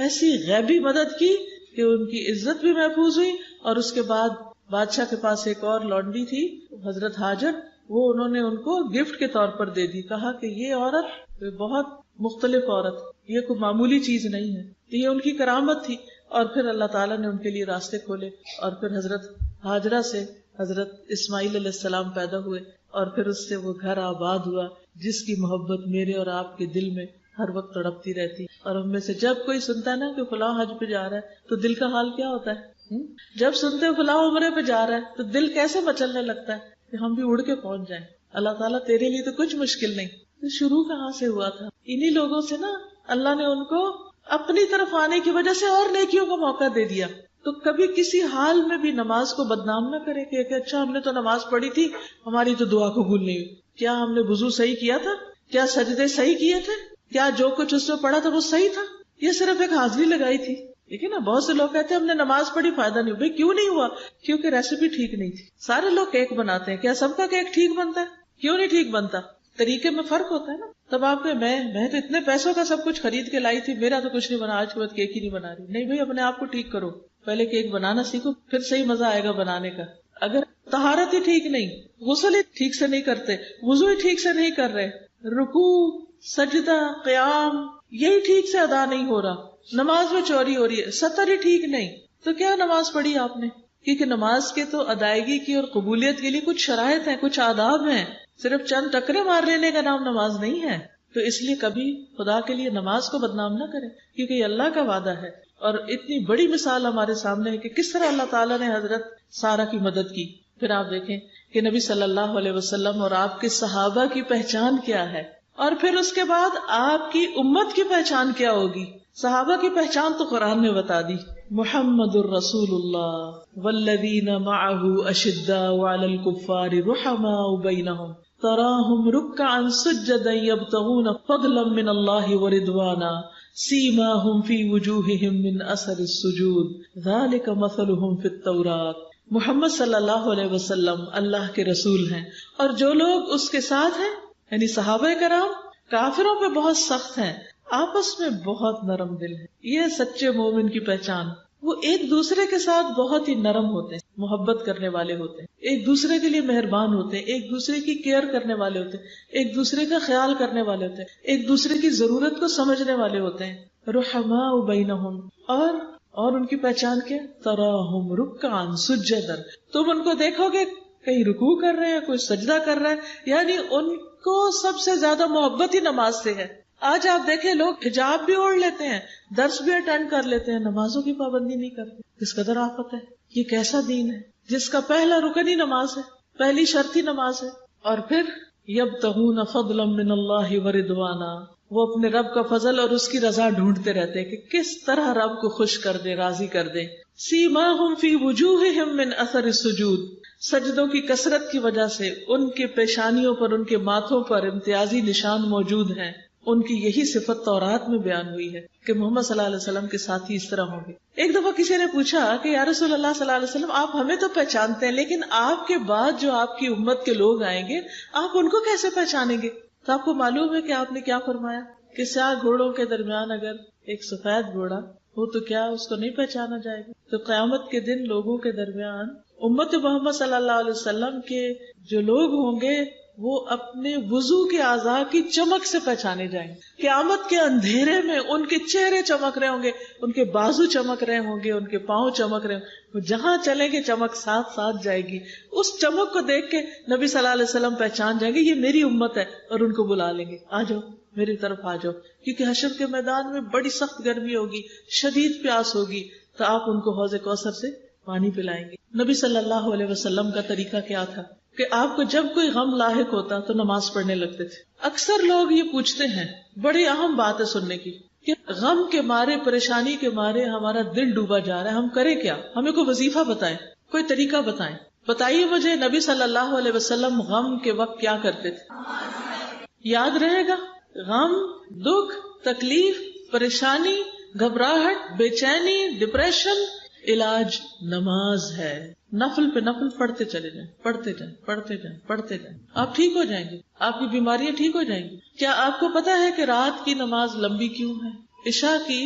ایسی غیبی مدد کی کہ ان کی عزت بھی محفوظ ہوئی. اور اس کے بعد بادشاہ کے پاس ایک اور لونڈی تھی حضرت ہاجر، وہ انہوں نے ان کو گفٹ کے طور پر دے دی. کہا کہ یہ عورت بہت مختلف عورت، یہ کوئی معمولی چیز نہیں ہے، یہ ان کی کرامت تھی. اور پھر اللہ تعالیٰ نے ان کے لیے راستے کھولے اور پھر حضرت ہاجرہ سے حضرت اسماعیل علیہ السلام پیدا ہوئے اور پھر اس سے وہ گھر آباد ہوا جس کی محبت میرے اور آپ کے دل میں ہر وقت تڑپتی رہتی. اور ہم میں سے جب کوئی سنتا ہے نا کہ فلاں حج پہ جا رہا ہے تو دل کا حال کیا ہوتا ہے، جب سنتے ہو فلاں عمرے پہ جا رہا ہے تو دل کیسے مچلنے لگتا ہے کہ ہم بھی اڑ کے پہنچ جائیں. اللہ تعالیٰ تیرے لیے تو کچھ مشکل نہیں. تو شروع کہاں سے ہوا تھا؟ انہی لوگوں سے نا. اللہ نے ان کو اپنی طرف آنے کی وجہ سے اور نیکیوں کا موقع دے دیا. تو کبھی کسی حال میں بھی نماز کو بدنام نہ کرے کہ اچھا ہم نے تو نماز پڑھی تھی, ہماری تو دعا قبول نہیں ہوئی. کیا ہم نے وضو صحیح کیا تھا؟ کیا سجدے صحیح کیے تھے؟ کیا جو کچھ اس میں پڑھا تھا وہ صحیح تھا؟ یہ صرف ایک حاضری لگائی تھی. لیکن نا بہت سے لوگ کہتے ہیں ہم نے نماز پڑھی فائدہ نہیں ہوا. بھائی کیوں نہیں ہوا؟ کیونکہ ریسیپی ٹھیک نہیں تھی. سارے لوگ کیک بناتے ہیں, کیا سب کا کیک ٹھیک بنتا ہے؟ کیوں نہیں ٹھیک بنتا؟ طریقے میں فرق ہوتا ہے نا. تب آپ کے میں تو اتنے پیسوں کا سب کچھ خرید کے لائی تھی, میرا تو کچھ نہیں بنا, آج کے بعد کیک ہی نہیں بنا رہی. نہیں بھائی, اپنے آپ کو ٹھیک کرو, پہلے کیک بنانا سیکھو, پھر صحیح مزہ آئے گا بنانے کا. اگر طہارت ہی ٹھیک نہیں, غسل ہی ٹھیک سے نہیں کرتے, وضو ہی ٹھیک سے نہیں کر رہے, رکوع سجدہ قیام یہی ٹھیک سے ادا نہیں ہو رہا, نماز میں چوری ہو رہی ہے, سطر ہی ٹھیک نہیں, تو کیا نماز پڑھی آپ نے؟ کیونکہ نماز کے تو ادائیگی کی اور قبولیت کے لیے کچھ شرائط ہیں, کچھ آداب ہیں. صرف چند ٹکرے مار لینے کا نام نماز نہیں ہے. تو اس لیے کبھی خدا کے لیے نماز کو بدنام نہ کریں, کیونکہ یہ اللہ کا وعدہ ہے. اور اتنی بڑی مثال ہمارے سامنے ہے کہ کس طرح اللہ تعالیٰ نے حضرت سارہ کی مدد کی. پھر آپ دیکھیں کہ نبی صلی اللہ علیہ وسلم اور آپ کے صحابہ کی پہچان کیا ہے, اور پھر اس کے بعد آپ کی امت کی پہچان کیا ہوگی. صحابہ کی پہچان تو قرآن نے بتا دی, محمد الرسول اللہ والذین معه اشداء علی الکفار رحماء بینہم تراہم رکعا سجدا یبتغون فضلا من اللہ ورضوانا سیماہم فی وجوہہم من اثر السجود ذالک مثلہم فی التوراۃ. محمد صلی اللہ علیہ وسلم اللہ کے رسول ہیں, اور جو لوگ اس کے ساتھ ہیں یعنی صحابہ کرام کافروں پہ بہت سخت ہیں, آپس میں بہت نرم دل ہیں. یہ سچے مومن کی پہچان. وہ ایک دوسرے کے ساتھ بہت ہی نرم ہوتے ہیں, محبت کرنے والے ہوتے ہیں, ایک دوسرے کے لیے مہربان ہوتے ہیں, ایک دوسرے کی کیئر کرنے والے ہوتے ہیں, ایک دوسرے کا خیال کرنے والے ہوتے ہیں, ایک دوسرے کی ضرورت کو سمجھنے والے ہوتے ہیں. رحماء بینہم, اور ان کی پہچان کیا؟ تراہم رکعا سجدا, تم ان کو دیکھو گے کہیں رکوع کر رہے ہیں, کوئی سجدہ کر رہا ہے, یعنی ان کو سب سے زیادہ محبت ہی نماز سے ہے. آج آپ دیکھیں لوگ حجاب بھی اوڑھ لیتے ہیں, درس بھی اٹینڈ کر لیتے ہیں, نمازوں کی پابندی نہیں کرتے. کس قدر آفت ہے. یہ کیسا دین ہے جس کا پہلا رکن ہی نماز ہے, پہلی شرط ہی نماز ہے. اور پھر یبتغون فضلا من اللہ ورضوانا, وہ اپنے رب کا فضل اور اس کی رضا ڈھونڈتے رہتے ہیں کہ کس طرح رب کو خوش کر دے, راضی کر دے. سیماہم فی وجوہہم من اثر السجود, سجدوں کی کثرت کی وجہ سے ان کے پیشانیوں پر, ان کے ماتھوں پر امتیازی نشان موجود ہیں. ان کی یہی صفت تورات میں بیان ہوئی ہے کہ محمد صلی اللہ علیہ وسلم کے ساتھی اس طرح ہوں گے. ایک دفعہ کسی نے پوچھا کہ یا رسول اللہ صلی اللہ علیہ وسلم, آپ ہمیں تو پہچانتے ہیں, لیکن آپ کے بعد جو آپ کی امت کے لوگ آئیں گے آپ ان کو کیسے پہچانیں گے؟ تو آپ کو معلوم ہے کہ آپ نے کیا فرمایا کہ سیاہ گھوڑوں کے درمیان اگر ایک سفید گھوڑا ہو تو کیا اس کو نہیں پہچانا جائے گا؟ تو قیامت کے دن لوگوں کے درمیان امت محمد صلی اللہ علیہ وسلم کے جو لوگ ہوں گے وہ اپنے وضو کے اعضاء کی چمک سے پہچانے جائیں گے. قیامت کے اندھیرے میں ان کے چہرے چمک رہے ہوں گے, ان کے بازو چمک رہے ہوں گے, ان کے پاؤں چمک رہے ہوں گے, وہ جہاں چلیں گے چمک ساتھ ساتھ جائے گی. اس چمک کو دیکھ کے نبی صلی اللہ علیہ وسلم پہچان جائیں گے یہ میری امت ہے, اور ان کو بلا لیں گے, آ جاؤ میری طرف آ جاؤ. کیونکہ حشر کے میدان میں بڑی سخت گرمی ہوگی, شدید پیاس ہوگی, تو آپ ان کو حوض کوثر سے پانی پلائیں گے. نبی صلی اللہ علیہ وسلم کا طریقہ کیا تھا کہ آپ کو جب کوئی غم لاحق ہوتا تو نماز پڑھنے لگتے تھے. اکثر لوگ یہ پوچھتے ہیں, بڑی اہم بات ہے سننے کی, کہ غم کے مارے, پریشانی کے مارے ہمارا دل ڈوبا جا رہا ہے, ہم کریں کیا؟ ہمیں کوئی وظیفہ بتائیں, کوئی طریقہ بتائیں. بتائیے مجھے نبی صلی اللہ علیہ وسلم غم کے وقت کیا کرتے تھے؟ یاد رہے گا, غم, دکھ, تکلیف, پریشانی, گھبراہٹ, بے چینی, ڈپریشن, علاج نماز ہے. نفل پہ نفل پڑھتے چلے جائیں, پڑھتے جائیں, پڑھتے جائیں, پڑھتے جائیں, آپ ٹھیک ہو جائیں گے, آپ کی بیماریاں ٹھیک ہو جائیں گی. کیا آپ کو پتا ہے کہ رات کی نماز لمبی کیوں ہے؟ عشاء کی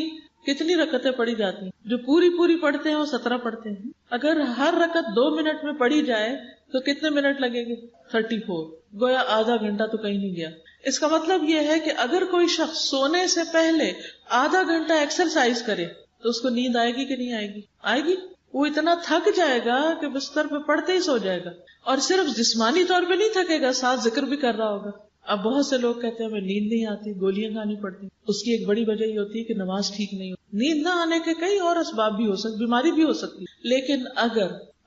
کتنی رکعتیں پڑھی جاتی ہیں؟ جو پوری پڑھتے ہیں وہ 17 پڑھتے ہیں. اگر ہر رکعت 2 منٹ میں پڑھی جائے تو کتنے منٹ لگیں گے؟ 34. گویا آدھا گھنٹہ تو کہیں نہیں گیا. اس کا مطلب یہ ہے کہ اگر کوئی شخص سونے سے پہلے آدھا گھنٹہ ایکسرسائز کرے تو اس کو نیند آئے گی کہ نہیں آئے گی؟ آئے گی. وہ اتنا تھک جائے گا کہ بستر پہ پڑتے ہی سو جائے گا, اور صرف جسمانی طور پہ نہیں تھکے گا, ساتھ ذکر بھی کر رہا ہوگا. اب بہت سے لوگ کہتے ہیں ہمیں نیند نہیں آتی, گولیاں کھانی پڑتی. اس کی ایک بڑی وجہ یہ ہوتی ہے کہ نماز ٹھیک نہیں ہوتی. نیند نہ آنے کے کئی اور اسباب بھی ہو سکتے، بیماری بھی ہو سکتی، لیکن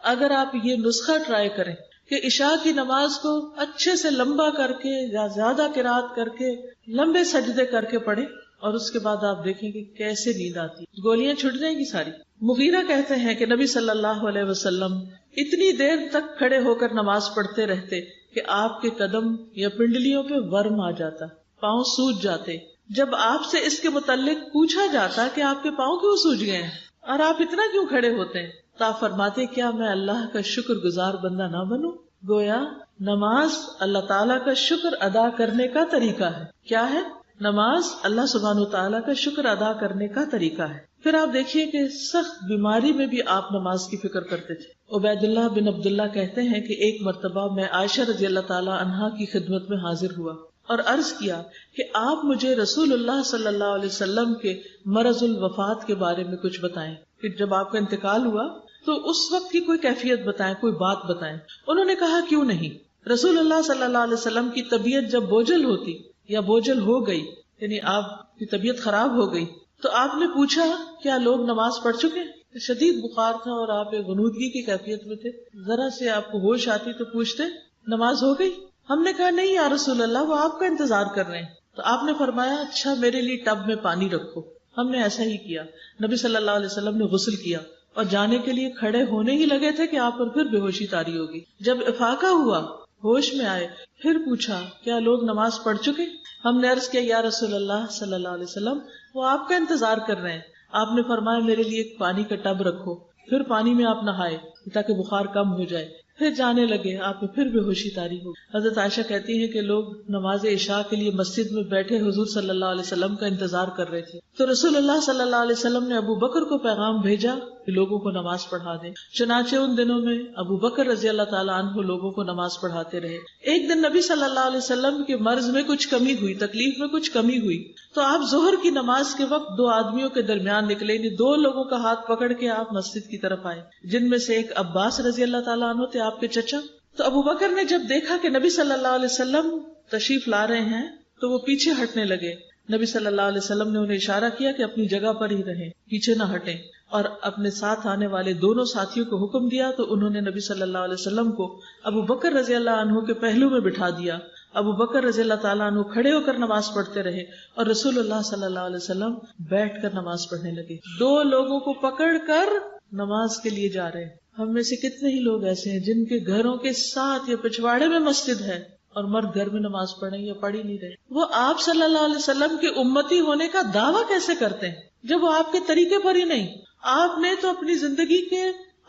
اگر آپ یہ نسخہ ٹرائی کریں کہ عشاء کی نماز کو اچھے سے لمبا کر کے یا زیادہ قرات کر کے لمبے سجدے کر کے پڑھیں اور اس کے بعد آپ دیکھیں کہ کیسے نیند آتی، گولیاں چھٹ جائیں گی ساری۔ مغیرہ کہتے ہیں کہ نبی صلی اللہ علیہ وسلم اتنی دیر تک کھڑے ہو کر نماز پڑھتے رہتے کہ آپ کے قدم یا پنڈلیوں پہ ورم آ جاتا، پاؤں سوج جاتے۔ جب آپ سے اس کے متعلق پوچھا جاتا کہ آپ کے پاؤں کیوں سوج گئے ہیں اور آپ اتنا کیوں کھڑے ہوتے ہیں، تو آپ فرماتے کیا میں اللہ کا شکر گزار بندہ نہ بنوں؟ گویا نماز اللہ تعالیٰ کا شکر ادا کرنے کا طریقہ ہے۔ کیا ہے؟ نماز اللہ سبحانہ وتعالیٰ کا شکر ادا کرنے کا طریقہ ہے۔ پھر آپ دیکھیے کہ سخت بیماری میں بھی آپ نماز کی فکر کرتے تھے۔ عبید اللہ بن عبداللہ کہتے ہیں کہ ایک مرتبہ میں عائشہ رضی اللہ تعالیٰ عنہا کی خدمت میں حاضر ہوا اور عرض کیا کہ آپ مجھے رسول اللہ صلی اللہ علیہ وسلم کے مرض الوفات کے بارے میں کچھ بتائیں، کہ جب آپ کا انتقال ہوا تو اس وقت کی کوئی کیفیت بتائیں، کوئی بات بتائیں۔ انہوں نے کہا کیوں نہیں۔ رسول اللہ صلی اللہ علیہ وسلم کی طبیعت جب بوجھل ہوتی یا بوجھل ہو گئی، یعنی آپ کی طبیعت خراب ہو گئی، تو آپ نے پوچھا کیا لوگ نماز پڑھ چکے؟ شدید بخار تھا اور آپ ایک غنودگی کی کیفیت میں تھے، ذرا سے آپ کو ہوش آتی تو پوچھتے نماز ہو گئی؟ ہم نے کہا نہیں یا رسول اللہ، وہ آپ کا انتظار کر رہے ہیں۔ تو آپ نے فرمایا اچھا میرے لیے ٹب میں پانی رکھو۔ ہم نے ایسا ہی کیا۔ نبی صلی اللہ علیہ وسلم نے غسل کیا اور جانے کے لیے کھڑے ہونے ہی لگے تھے کہ آپ پر پھر بے ہوشی طاری ہوگی۔ جب افاقہ ہوا، ہوش میں آئے، پھر پوچھا کیا لوگ نماز پڑھ چکے؟ ہم نے عرض کیا یا رسول اللہ صلی اللہ علیہ وسلم، وہ آپ کا انتظار کر رہے ہیں۔ آپ نے فرمایا میرے لیے ایک پانی کا ٹب رکھو، پھر پانی میں آپ نہائے تاکہ بخار کم ہو جائے، پھر جانے لگے، آپ میں پھر بے ہوشی طاری ہو۔ حضرت عائشہ کہتی ہیں کہ لوگ نماز عشاء کے لیے مسجد میں بیٹھے حضور صلی اللہ علیہ وسلم کا انتظار کر رہے تھے، تو رسول اللہ صلی اللہ علیہ وسلم نے ابو بکر کو پیغام بھیجا کہ لوگوں کو نماز پڑھا دیں۔ چنانچہ ان دنوں میں ابو بکر رضی اللہ تعالیٰ عنہ لوگوں کو نماز پڑھاتے رہے۔ ایک دن نبی صلی اللہ علیہ وسلم کے مرض میں کچھ کمی ہوئی، تکلیف میں کچھ کمی ہوئی، تو آپ ظہر کی نماز کے وقت دو آدمیوں کے درمیان نکلے، یعنی دو لوگوں کا ہاتھ پکڑ کے آپ مسجد کی طرف آئے، جن میں سے ایک عباس رضی اللہ تعالیٰ عنہ تھے، آپ کے چچا۔ تو ابو بکر نے جب دیکھا کہ نبی صلی اللہ علیہ وسلم تشریف لا رہے ہیں تو وہ پیچھے ہٹنے لگے۔ نبی صلی اللہ علیہ وسلم نے انہیں اشارہ کیا کہ اپنی جگہ پر ہی رہیں، پیچھے نہ ہٹیں، اور اپنے ساتھ آنے والے دونوں ساتھیوں کو حکم دیا تو انہوں نے نبی صلی اللہ علیہ وسلم کو ابو بکر رضی اللہ عنہ کے پہلو میں بٹھا دیا۔ ابو بکر رضی اللہ تعالیٰ عنہ کھڑے ہو کر نماز پڑھتے رہے اور رسول اللہ صلی اللہ علیہ وسلم بیٹھ کر نماز پڑھنے لگے، دو لوگوں کو پکڑ کر نماز کے لیے جا رہے ہیں۔ ہم میں سے کتنے ہی لوگ ایسے ہیں جن کے گھروں کے ساتھ یا پچھواڑے میں مسجد ہے اور مرد گھر میں نماز پڑھیں یا پڑھ ہی نہیں رہے۔ وہ آپ صلی اللہ علیہ وسلم کے امتی ہونے کا دعویٰ کیسے کرتے ہیں جب وہ آپ کے طریقے پر ہی نہیں؟ آپ نے تو اپنی زندگی کے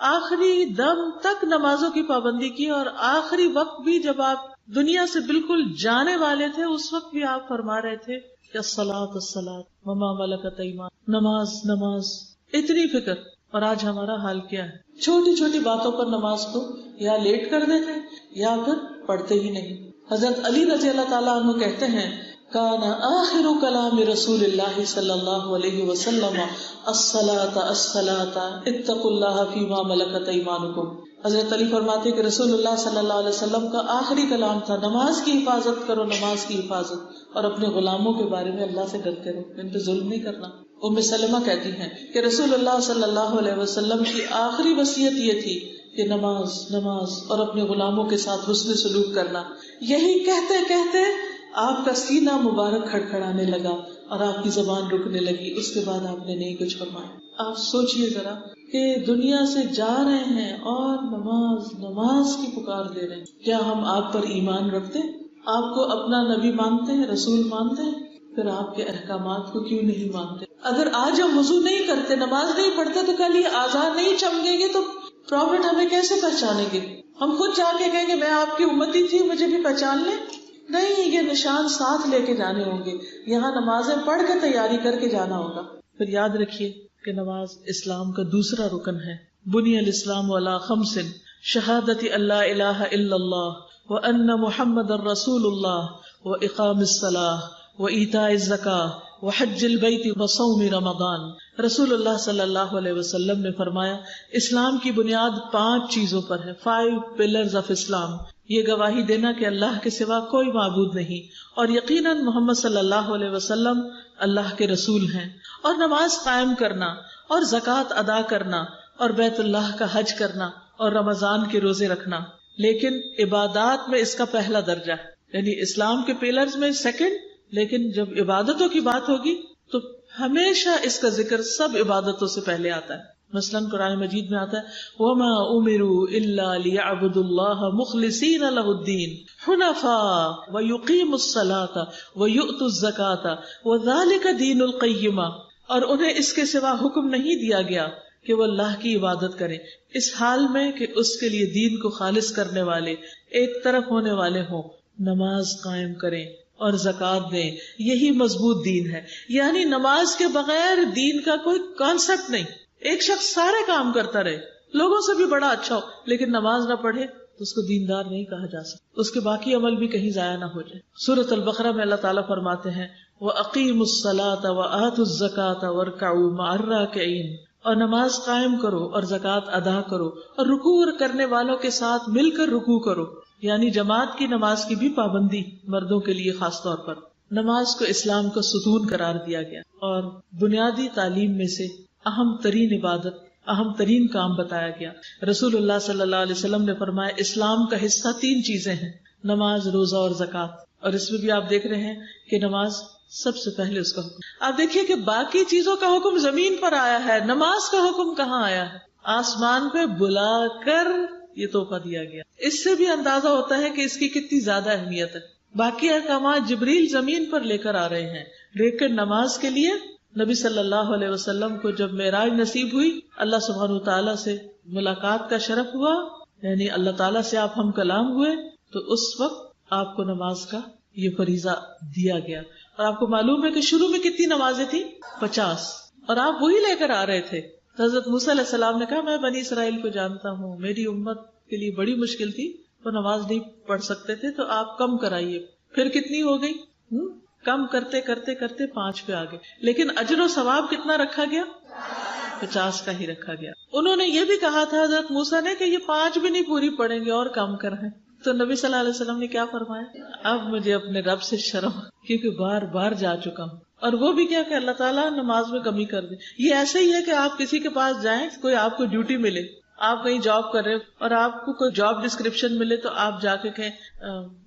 آخری دم تک نمازوں کی پابندی کی، اور آخری وقت بھی جب آپ دنیا سے بالکل جانے والے تھے اس وقت بھی آپ فرما رہے تھے کہ الصلاۃ الصلاۃ وما ملکت ایمانکم، نماز نماز، اتنی فکر۔ اور آج ہمارا حال کیا ہے؟ چھوٹی چھوٹی باتوں پر نماز کو یا لیٹ کر دیتے یا پھر پڑھتے ہی نہیں۔ حضرت علی رضی اللہ تعالیٰ عنہ کہتے ہیں کان آخر کلام رسول اللہ صلی اللہ علیہ وسلم الصلاۃ الصلاۃ اتقوا اللہ فیما ملکت ایمانکم۔ حضرت علی فرماتے کہ رسول اللہ صلی اللہ علیہ وسلم کا آخری کلام تھا نماز کی حفاظت کرو، نماز کی حفاظت، اور اپنے غلاموں کے بارے میں اللہ سے ڈرتے رہو، ان پہ ظلم نہیں کرنا۔ ام سلمہ کہتی ہیں کہ رسول اللہ صلی اللہ علیہ وسلم کی آخری وصیت یہ تھی کہ نماز نماز اور اپنے غلاموں کے ساتھ حسن سلوک کرنا۔ یہی کہتے کہتے آپ کا سینہ مبارک کھڑکھڑانے لگا اور آپ کی زبان رکنے لگی، اس کے بعد آپ نے نہیں کچھ فرمایا۔ آپ سوچئے ذرا کہ دنیا سے جا رہے ہیں اور نماز نماز کی پکار دے رہے ہیں۔ کیا ہم آپ پر ایمان رکھتے ہیں؟ آپ کو اپنا نبی مانتے ہیں، رسول مانتے ہیں؟ پھر آپ کے احکامات کو کیوں نہیں مانتے؟ اگر آج ہم وضو نہیں کرتے، نماز نہیں پڑھتے، تو کل یہ آزار نہیں چمکیں گے تو پروفٹ ہمیں کیسے پہچانیں گے؟ ہم خود جا کے کہیں گے میں آپ کی امتی تھی، مجھے بھی پہچان لیں؟ نہیں، یہ نشان ساتھ لے کے جانے ہوں گے، یہاں نمازیں پڑھ کے تیاری کر کے جانا ہوگا۔ پھر یاد رکھیے کہ نماز اسلام کا دوسرا رکن ہے۔ بنی الاسلام علی خمس، شہادت اللہ الہ الا اللہ وان محمد الرسول اللہ واقام الصلاۃ وایتاء الزکاۃ وحج البیت وصوم رمضان۔ رسول اللہ صلی اللہ علیہ وسلم نے فرمایا اسلام کی بنیاد 5 چیزوں پر ہے، 5 pillars of اسلام۔ یہ گواہی دینا کہ اللہ کے سوا کوئی معبود نہیں اور یقیناً محمد صلی اللہ علیہ وسلم اللہ کے رسول ہیں، اور نماز قائم کرنا اور زکوٰۃ ادا کرنا اور بیت اللہ کا حج کرنا اور رمضان کے روزے رکھنا، لیکن عبادات میں اس کا پہلا درجہ ہے، یعنی اسلام کے پیلرز میں سیکنڈ، لیکن جب عبادتوں کی بات ہوگی تو ہمیشہ اس کا ذکر سب عبادتوں سے پہلے آتا ہے۔ مثلاً قرآن مجید میں آتا ہے وَمَا أُمِرُوا إِلَّا لِيَعْبُدُوا اللَّهَ مُخْلِصِينَ لَهُ الدِّينَ حُنَفَاءَ وَيُقِيمُوا الصَّلَاةَ وَيُؤْتُوا الزَّكَاةَ وَذَلِكَ دِينُ الْقَيِّمَةِ، اور انہیں اس کے سوا حکم نہیں دیا گیا کہ وہ اللہ کی عبادت کریں اس حال میں کہ اس کے لیے دین کو خالص کرنے والے، ایک طرف ہونے والے ہوں، نماز قائم کریں اور زکوٰۃ دیں، یہی مضبوط دین ہے۔ یعنی نماز کے بغیر دین کا کوئی کانسیپٹ نہیں۔ ایک شخص سارے کام کرتا رہے، لوگوں سے بھی بڑا اچھا ہو، لیکن نماز نہ پڑھے تو اس کو دیندار نہیں کہا جا سکتا، اس کے باقی عمل بھی کہیں ضائع نہ ہو جائے۔ سورۃ البقرہ میں اللہ تعالیٰ فرماتے ہیں وَأَقِیمُوا الصَّلَاةَ وَآتُوا الزَّکَاةَ وَارْکَعُوا مَعَ الرَّاکِعِینَ، اور نماز قائم کرو اور زکوٰۃ ادا کرو اور رکوع کرنے والوں کے ساتھ مل کر رکوع کرو، یعنی جماعت کی نماز کی بھی پابندی مردوں کے لیے خاص طور پر۔ نماز کو اسلام کا ستون قرار دیا گیا اور بنیادی تعلیم میں سے اہم ترین عبادت، اہم ترین کام بتایا گیا۔ رسول اللہ صلی اللہ علیہ وسلم نے فرمایا اسلام کا حصہ 3 چیزیں ہیں، نماز، روزہ اور زکوٰۃ، اور اس میں بھی آپ دیکھ رہے ہیں کہ نماز سب سے پہلے اس کا حکم۔ آپ دیکھیے کہ باقی چیزوں کا حکم زمین پر آیا ہے، نماز کا حکم کہاں آیا ہے؟ آسمان پہ بلا کر یہ تحفہ دیا گیا۔ اس سے بھی اندازہ ہوتا ہے کہ اس کی کتنی زیادہ اہمیت ہے۔ باقی احکامات جبریل زمین پر لے کر آ رہے ہیں، لیکن نماز کے لیے نبی صلی اللہ علیہ وسلم کو جب معراج نصیب ہوئی، اللہ سبحانہ وتعالیٰ سے ملاقات کا شرف ہوا، یعنی اللہ تعالیٰ سے آپ ہم کلام ہوئے، تو اس وقت آپ کو نماز کا یہ فریضہ دیا گیا۔ اور آپ کو معلوم ہے کہ شروع میں کتنی نمازیں تھیں؟ 50، اور آپ وہی لے کر آ رہے تھے۔ حضرت موسیٰ علیہ السلام نے کہا میں بنی اسرائیل کو جانتا ہوں، میری امت کے لیے بڑی مشکل تھی، وہ نماز نہیں پڑھ سکتے تھے، تو آپ کم کرائیے۔ پھر کتنی ہو گئی؟ کم کرتے کرتے کرتے 5 پہ آ گئے، لیکن اجر و ثواب کتنا رکھا گیا؟ 50 کا ہی رکھا گیا۔ انہوں نے یہ بھی کہا تھا حضرت موسیٰ نے کہ یہ 5 بھی نہیں پوری پڑیں گے اور کم کریں، تو نبی صلی اللہ علیہ وسلم نے کیا فرمایا؟ اب مجھے اپنے رب سے شرم، کیونکہ بار بار جا چکا ہوں۔ اور وہ بھی کیا کہ اللہ تعالیٰ نماز میں کمی کر دے۔ یہ ایسے ہی ہے کہ آپ کسی کے پاس جائیں، کوئی آپ کو ڈیوٹی ملے، آپ کہیں جاب کر رہے اور آپ کو کوئی جاب ڈسکرپشن ملے، تو آپ جا کے کہیں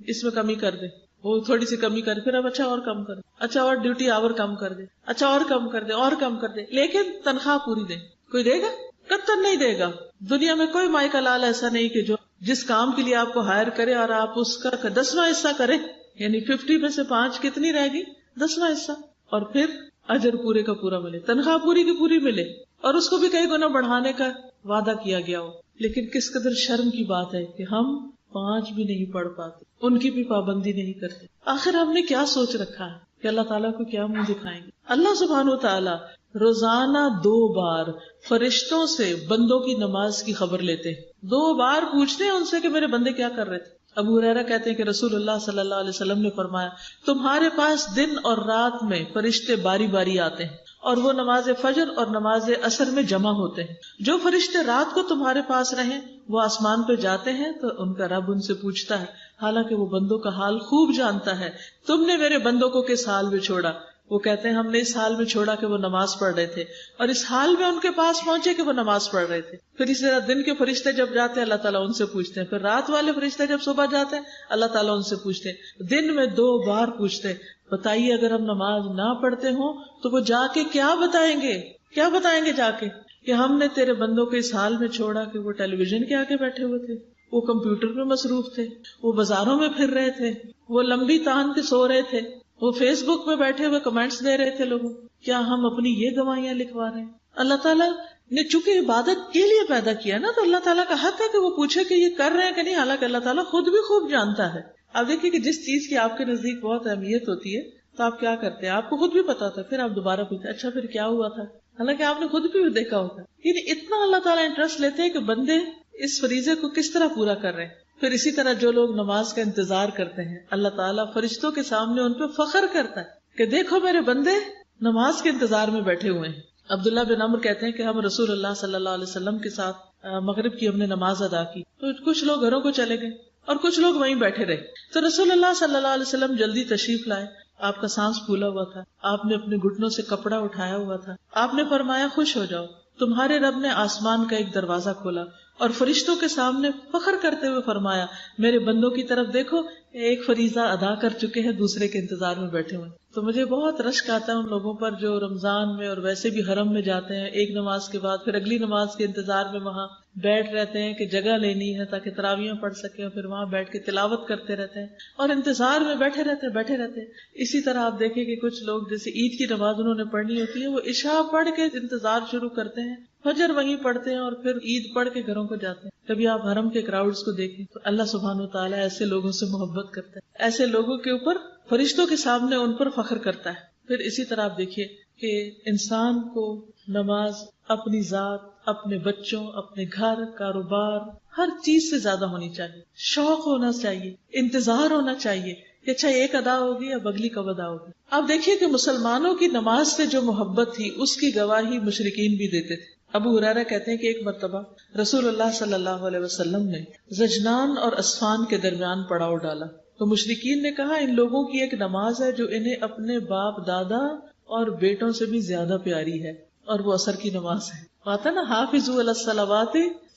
اس میں کمی کر دیں، وہ تھوڑی سی کمی کرے، پھر اب اچھا اور کم کر دے، اچھا اور ڈیوٹی آور کم کر دے، اچھا اور کم کر دے، اور کم کر دے، لیکن تنخواہ پوری دے۔ کوئی دے گا؟ قطعاً نہیں دے گا۔ دنیا میں کوئی مائیکل لال ایسا نہیں کہ جو جس کام کے لیے آپ کو ہائر کرے اور آپ اس کا 10واں حصہ کریں، یعنی 50 میں سے 5 کتنی رہے گی؟ 10واں حصہ، اور پھر اجر پورے کا پورا ملے، تنخواہ پوری کی پوری ملے، اور اس کو بھی کئی گنا بڑھانے کا وعدہ کیا گیا ہو۔ لیکن کس قدر شرم کی بات ہے کہ ہم 5 بھی نہیں پڑھ پاتے، ان کی بھی پابندی نہیں کرتے۔ آخر ہم نے کیا سوچ رکھا ہے کہ اللہ تعالیٰ کو کیا منہ دکھائیں گے؟ اللہ سبحانہ وتعالیٰ روزانہ 2 بار فرشتوں سے بندوں کی نماز کی خبر لیتے ہیں، 2 بار پوچھتے ہیں ان سے کہ میرے بندے کیا کر رہے تھے۔ ابو ہریرہ کہتے ہیں کہ رسول اللہ صلی اللہ علیہ وسلم نے فرمایا تمہارے پاس دن اور رات میں فرشتے باری باری آتے ہیں، اور وہ نماز فجر اور نماز عصر میں جمع ہوتے ہیں۔ جو فرشتے رات کو تمہارے پاس رہیں وہ آسمان پہ جاتے ہیں تو ان کا رب ان سے پوچھتا ہے، حالانکہ وہ بندوں کا حال خوب جانتا ہے، تم نے میرے بندوں کو کس حال میں چھوڑا؟ وہ کہتے ہیں ہم نے اس حال میں چھوڑا کہ وہ نماز پڑھ رہے تھے، اور اس حال میں ان کے پاس پہنچے کہ وہ نماز پڑھ رہے تھے۔ پھر اسی طرح دن کے فرشتے جب جاتے ہیں اللہ تعالیٰ ان سے پوچھتے ہیں، پھر رات والے فرشتے جب صبح جاتے ہیں اللہ تعالیٰ ان سے پوچھتے ہیں۔ دن میں 2 بار پوچھتے ہیں، بتائیے اگر ہم نماز نہ پڑھتے ہوں تو وہ جا کے کیا بتائیں گے؟ کیا بتائیں گے جا کے؟ کہ ہم نے تیرے بندوں کو اس حال میں چھوڑا کہ وہ ٹیلی ویژن کے آگے بیٹھے ہوئے تھے، وہ کمپیوٹر پہ مصروف تھے، وہ بازاروں میں پھر رہے تھے، وہ لمبی تان کے سو رہے تھے، وہ فیس بک پہ بیٹھے ہوئے کمنٹس دے رہے تھے لوگوں۔ کیا ہم اپنی یہ گواہیاں لکھوا رہے ہیں؟ اللہ تعالیٰ نے چونکہ عبادت کے لیے پیدا کیا نا، تو اللہ تعالیٰ کا حق ہے کہ وہ پوچھے کہ یہ کر رہے ہیں کہ نہیں، حالانکہ اللہ تعالیٰ خود بھی خوب جانتا ہے۔ آپ دیکھیے کہ جس چیز کی آپ کے نزدیک بہت اہمیت ہوتی ہے تو آپ کیا کرتے ہیں؟ آپ کو خود بھی پتا ہوتا ہے، پھر آپ دوبارہ پوچھتے اچھا پھر کیا ہوا تھا، حالانکہ آپ نے خود بھی دیکھا ہوتا ہے۔ یعنی اتنا اللہ تعالیٰ انٹرسٹ لیتے ہیں کہ بندے اس فریضے کو کس طرح پورا کر رہے ہیں۔ پھر اسی طرح جو لوگ نماز کا انتظار کرتے ہیں، اللہ تعالیٰ فرشتوں کے سامنے ان پہ فخر کرتا ہے کہ دیکھو میرے بندے نماز کے انتظار میں بیٹھے ہوئے ہیں۔ عبداللہ بن عمر کہتے ہیں کہ ہم رسول اللہ صلی اللہ علیہ وسلم کے ساتھ مغرب کی ہم نے نماز ادا کی، تو کچھ لوگ گھروں کو چلے گئے، اور کچھ لوگ وہیں بیٹھے رہے. تو رسول اللہ صلی اللہ علیہ وسلم جلدی تشریف لائے. آپ کا سانس پھولا ہوا تھا, آپ نے اپنے گھٹنوں سے کپڑا اٹھایا ہوا تھا. آپ نے فرمایا خوش ہو جاؤ, تمہارے رب نے آسمان کا ایک دروازہ کھولا اور فرشتوں کے سامنے فخر کرتے ہوئے فرمایا میرے بندوں کی طرف دیکھو, ایک فریضہ ادا کر چکے ہیں, دوسرے کے انتظار میں بیٹھے ہوئے. تو مجھے بہت رشک آتا ہے ان لوگوں پر جو رمضان میں اور ویسے بھی حرم میں جاتے ہیں, ایک نماز کے بعد پھر اگلی نماز کے انتظار میں وہاں بیٹھ رہتے ہیں کہ جگہ لینی ہے تاکہ تراویحیں پڑھ سکیں, اور پھر وہاں بیٹھ کے تلاوت کرتے رہتے ہیں اور انتظار میں بیٹھے رہتے. اسی طرح آپ دیکھیں کہ کچھ لوگ جیسے عید کی نماز انہوں نے پڑھنی ہوتی ہے, وہ عشاء پڑھ کے انتظار شروع کرتے ہیں, فجر وہیں پڑھتے ہیں اور پھر عید پڑھ کے گھروں کو جاتے ہیں. کبھی آپ حرم کے کراؤڈز کو دیکھیں تو اللہ سبحانہ وتعالیٰ ایسے لوگوں سے محبت کرتا ہے, ایسے لوگوں کے اوپر فرشتوں کے سامنے ان پر فخر کرتا ہے. پھر اسی طرح آپ دیکھیے کہ انسان کو نماز اپنی ذات, اپنے بچوں, اپنے گھر, کاروبار, ہر چیز سے زیادہ ہونی چاہیے. شوق ہونا چاہیے, انتظار ہونا چاہیے کہ اچھا ایک ادا ہوگی یا اگلی کب ادا ہوگی. آپ دیکھیے کہ مسلمانوں کی نماز سے جو محبت تھی اس کی گواہی مشرکین بھی دیتے تھے. ابو ہریرہ کہتے ہیں کہ ایک مرتبہ رسول اللہ صلی اللہ علیہ وسلم نے زجنان اور اسفان کے درمیان پڑاؤ ڈالا تو مشرکین نے کہا ان لوگوں کی ایک نماز ہے جو انہیں اپنے باپ دادا اور بیٹوں سے بھی زیادہ پیاری ہے, اور وہ عصر کی نماز ہے. آتا نا حافظوا علی الصلوات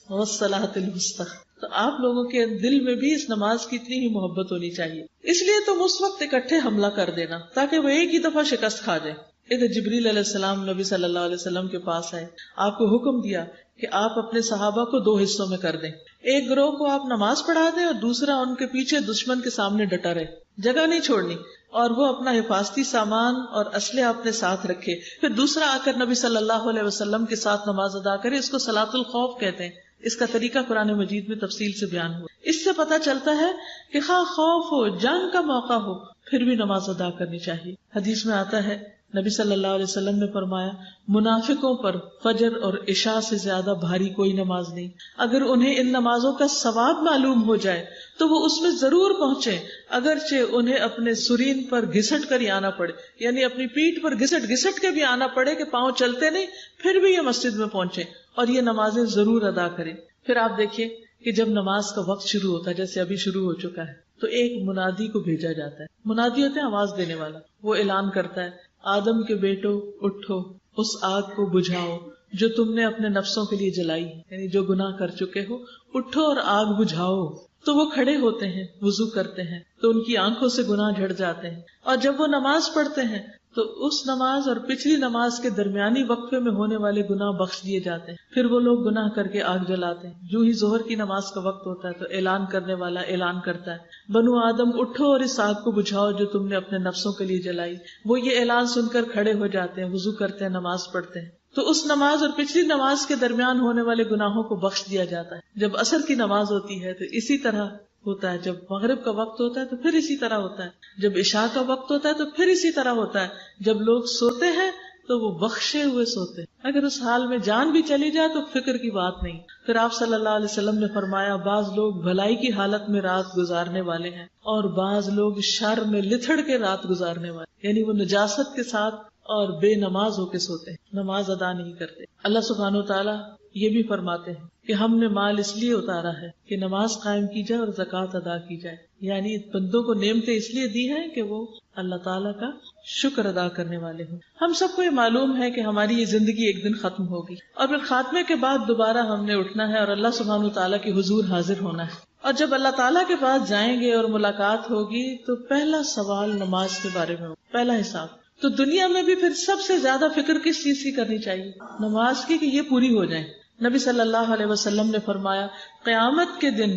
والصلاۃ الوسطی. تو آپ لوگوں کے دل میں بھی اس نماز کی اتنی ہی محبت ہونی چاہیے. اس لیے تم اس وقت اکٹھے حملہ کر دینا تاکہ وہ ایک ہی دفعہ شکست کھا جائے. ادھر جبریل علیہ السلام نبی صلی اللہ علیہ وسلم کے پاس آئے, آپ کو حکم دیا کہ آپ اپنے صحابہ کو 2 حصوں میں کر دیں. ایک گروہ کو آپ نماز پڑھا دیں اور دوسرا ان کے پیچھے دشمن کے سامنے ڈٹا رہے, جگہ نہیں چھوڑنی, اور وہ اپنا حفاظتی سامان اور اسلحہ اپنے ساتھ رکھے. پھر دوسرا آ کر نبی صلی اللہ علیہ وسلم کے ساتھ نماز ادا کرے. اس کو صلاۃ الخوف کہتے ہیں. اس کا طریقہ قرآن مجید میں تفصیل سے بیان ہوا. اس سے پتہ چلتا ہے کہ خواہ خوف ہو, جنگ کا موقع ہو, پھر بھی نماز ادا کرنی چاہیے. حدیث میں آتا ہے نبی صلی اللہ علیہ وسلم نے فرمایا منافقوں پر فجر اور عشاء سے زیادہ بھاری کوئی نماز نہیں. اگر انہیں ان نمازوں کا ثواب معلوم ہو جائے تو وہ اس میں ضرور پہنچے, اگرچہ انہیں اپنے سرین پر گھسٹ کر ہی آنا پڑے, یعنی اپنی پیٹھ پر گھسٹ کے بھی آنا پڑے کہ پاؤں چلتے نہیں, پھر بھی یہ مسجد میں پہنچے اور یہ نمازیں ضرور ادا کریں. پھر آپ دیکھیے کہ جب نماز کا وقت شروع ہوتا ہے, جیسے ابھی شروع ہو چکا ہے, تو ایک منادی کو بھیجا جاتا ہے. منادی ہوتا ہے آواز دینے والا. وہ اعلان کرتا ہے آدم کے بیٹو اٹھو, اس آگ کو بجھاؤ جو تم نے اپنے نفسوں کے لیے جلائی, یعنی جو گناہ کر چکے ہو, اٹھو اور آگ بجھاؤ. تو وہ کھڑے ہوتے ہیں, وضو کرتے ہیں, تو ان کی آنکھوں سے گناہ جھڑ جاتے ہیں, اور جب وہ نماز پڑھتے ہیں تو اس نماز اور پچھلی نماز کے درمیانی وقفے میں ہونے والے گناہ بخش دیے جاتے ہیں. پھر وہ لوگ گناہ کر کے آگ جلاتے ہیں. جو ہی ظہر کی نماز کا وقت ہوتا ہے تو اعلان کرنے والا اعلان کرتا ہے بنو آدم اٹھو اور اس آگ کو بجھاؤ جو تم نے اپنے نفسوں کے لیے جلائی. وہ یہ اعلان سن کر کھڑے ہو جاتے ہیں, وضو کرتے ہیں, نماز پڑھتے ہیں. تو اس نماز اور پچھلی نماز کے درمیان ہونے والے گناہوں کو بخش دیا جاتا ہے. جب عصر کی نماز ہوتی ہے تو اسی طرح ہوتا ہے, جب مغرب کا وقت ہوتا ہے تو پھر اسی طرح ہوتا ہے, جب عشاء کا وقت ہوتا ہے تو پھر اسی طرح ہوتا ہے. جب لوگ سوتے ہیں تو وہ بخشے ہوئے سوتے ہیں. اگر اس حال میں جان بھی چلی جائے تو فکر کی بات نہیں. پھر آپ صلی اللہ علیہ وسلم نے فرمایا بعض لوگ بھلائی کی حالت میں رات گزارنے والے ہیں اور بعض لوگ شر میں لتھڑ کے رات گزارنے والے, یعنی وہ نجاست کے ساتھ اور بے نماز ہو کے سوتے ہیں, نماز ادا نہیں کرتے. اللہ سبحانہ وتعالیٰ یہ بھی فرماتے ہیں کہ ہم نے مال اس لیے اتارا ہے کہ نماز قائم کی جائے اور زکوٰۃ ادا کی جائے, یعنی بندوں کو نعمتیں اس لیے دی ہیں کہ وہ اللہ تعالیٰ کا شکر ادا کرنے والے ہوں. ہم سب کو یہ معلوم ہے کہ ہماری یہ زندگی ایک دن ختم ہوگی اور پھر خاتمے کے بعد دوبارہ ہم نے اٹھنا ہے اور اللہ سبحانہ وتعالیٰ کے حضور حاضر ہونا ہے. اور جب اللہ تعالیٰ کے پاس جائیں گے اور ملاقات ہوگی تو پہلا سوال نماز کے بارے میں ہوگا, پہلا حساب. تو دنیا میں بھی پھر سب سے زیادہ فکر کس چیز کی کرنی چاہیے؟ نماز کی, کہ یہ پوری ہو جائے. نبی صلی اللہ علیہ وسلم نے فرمایا قیامت کے دن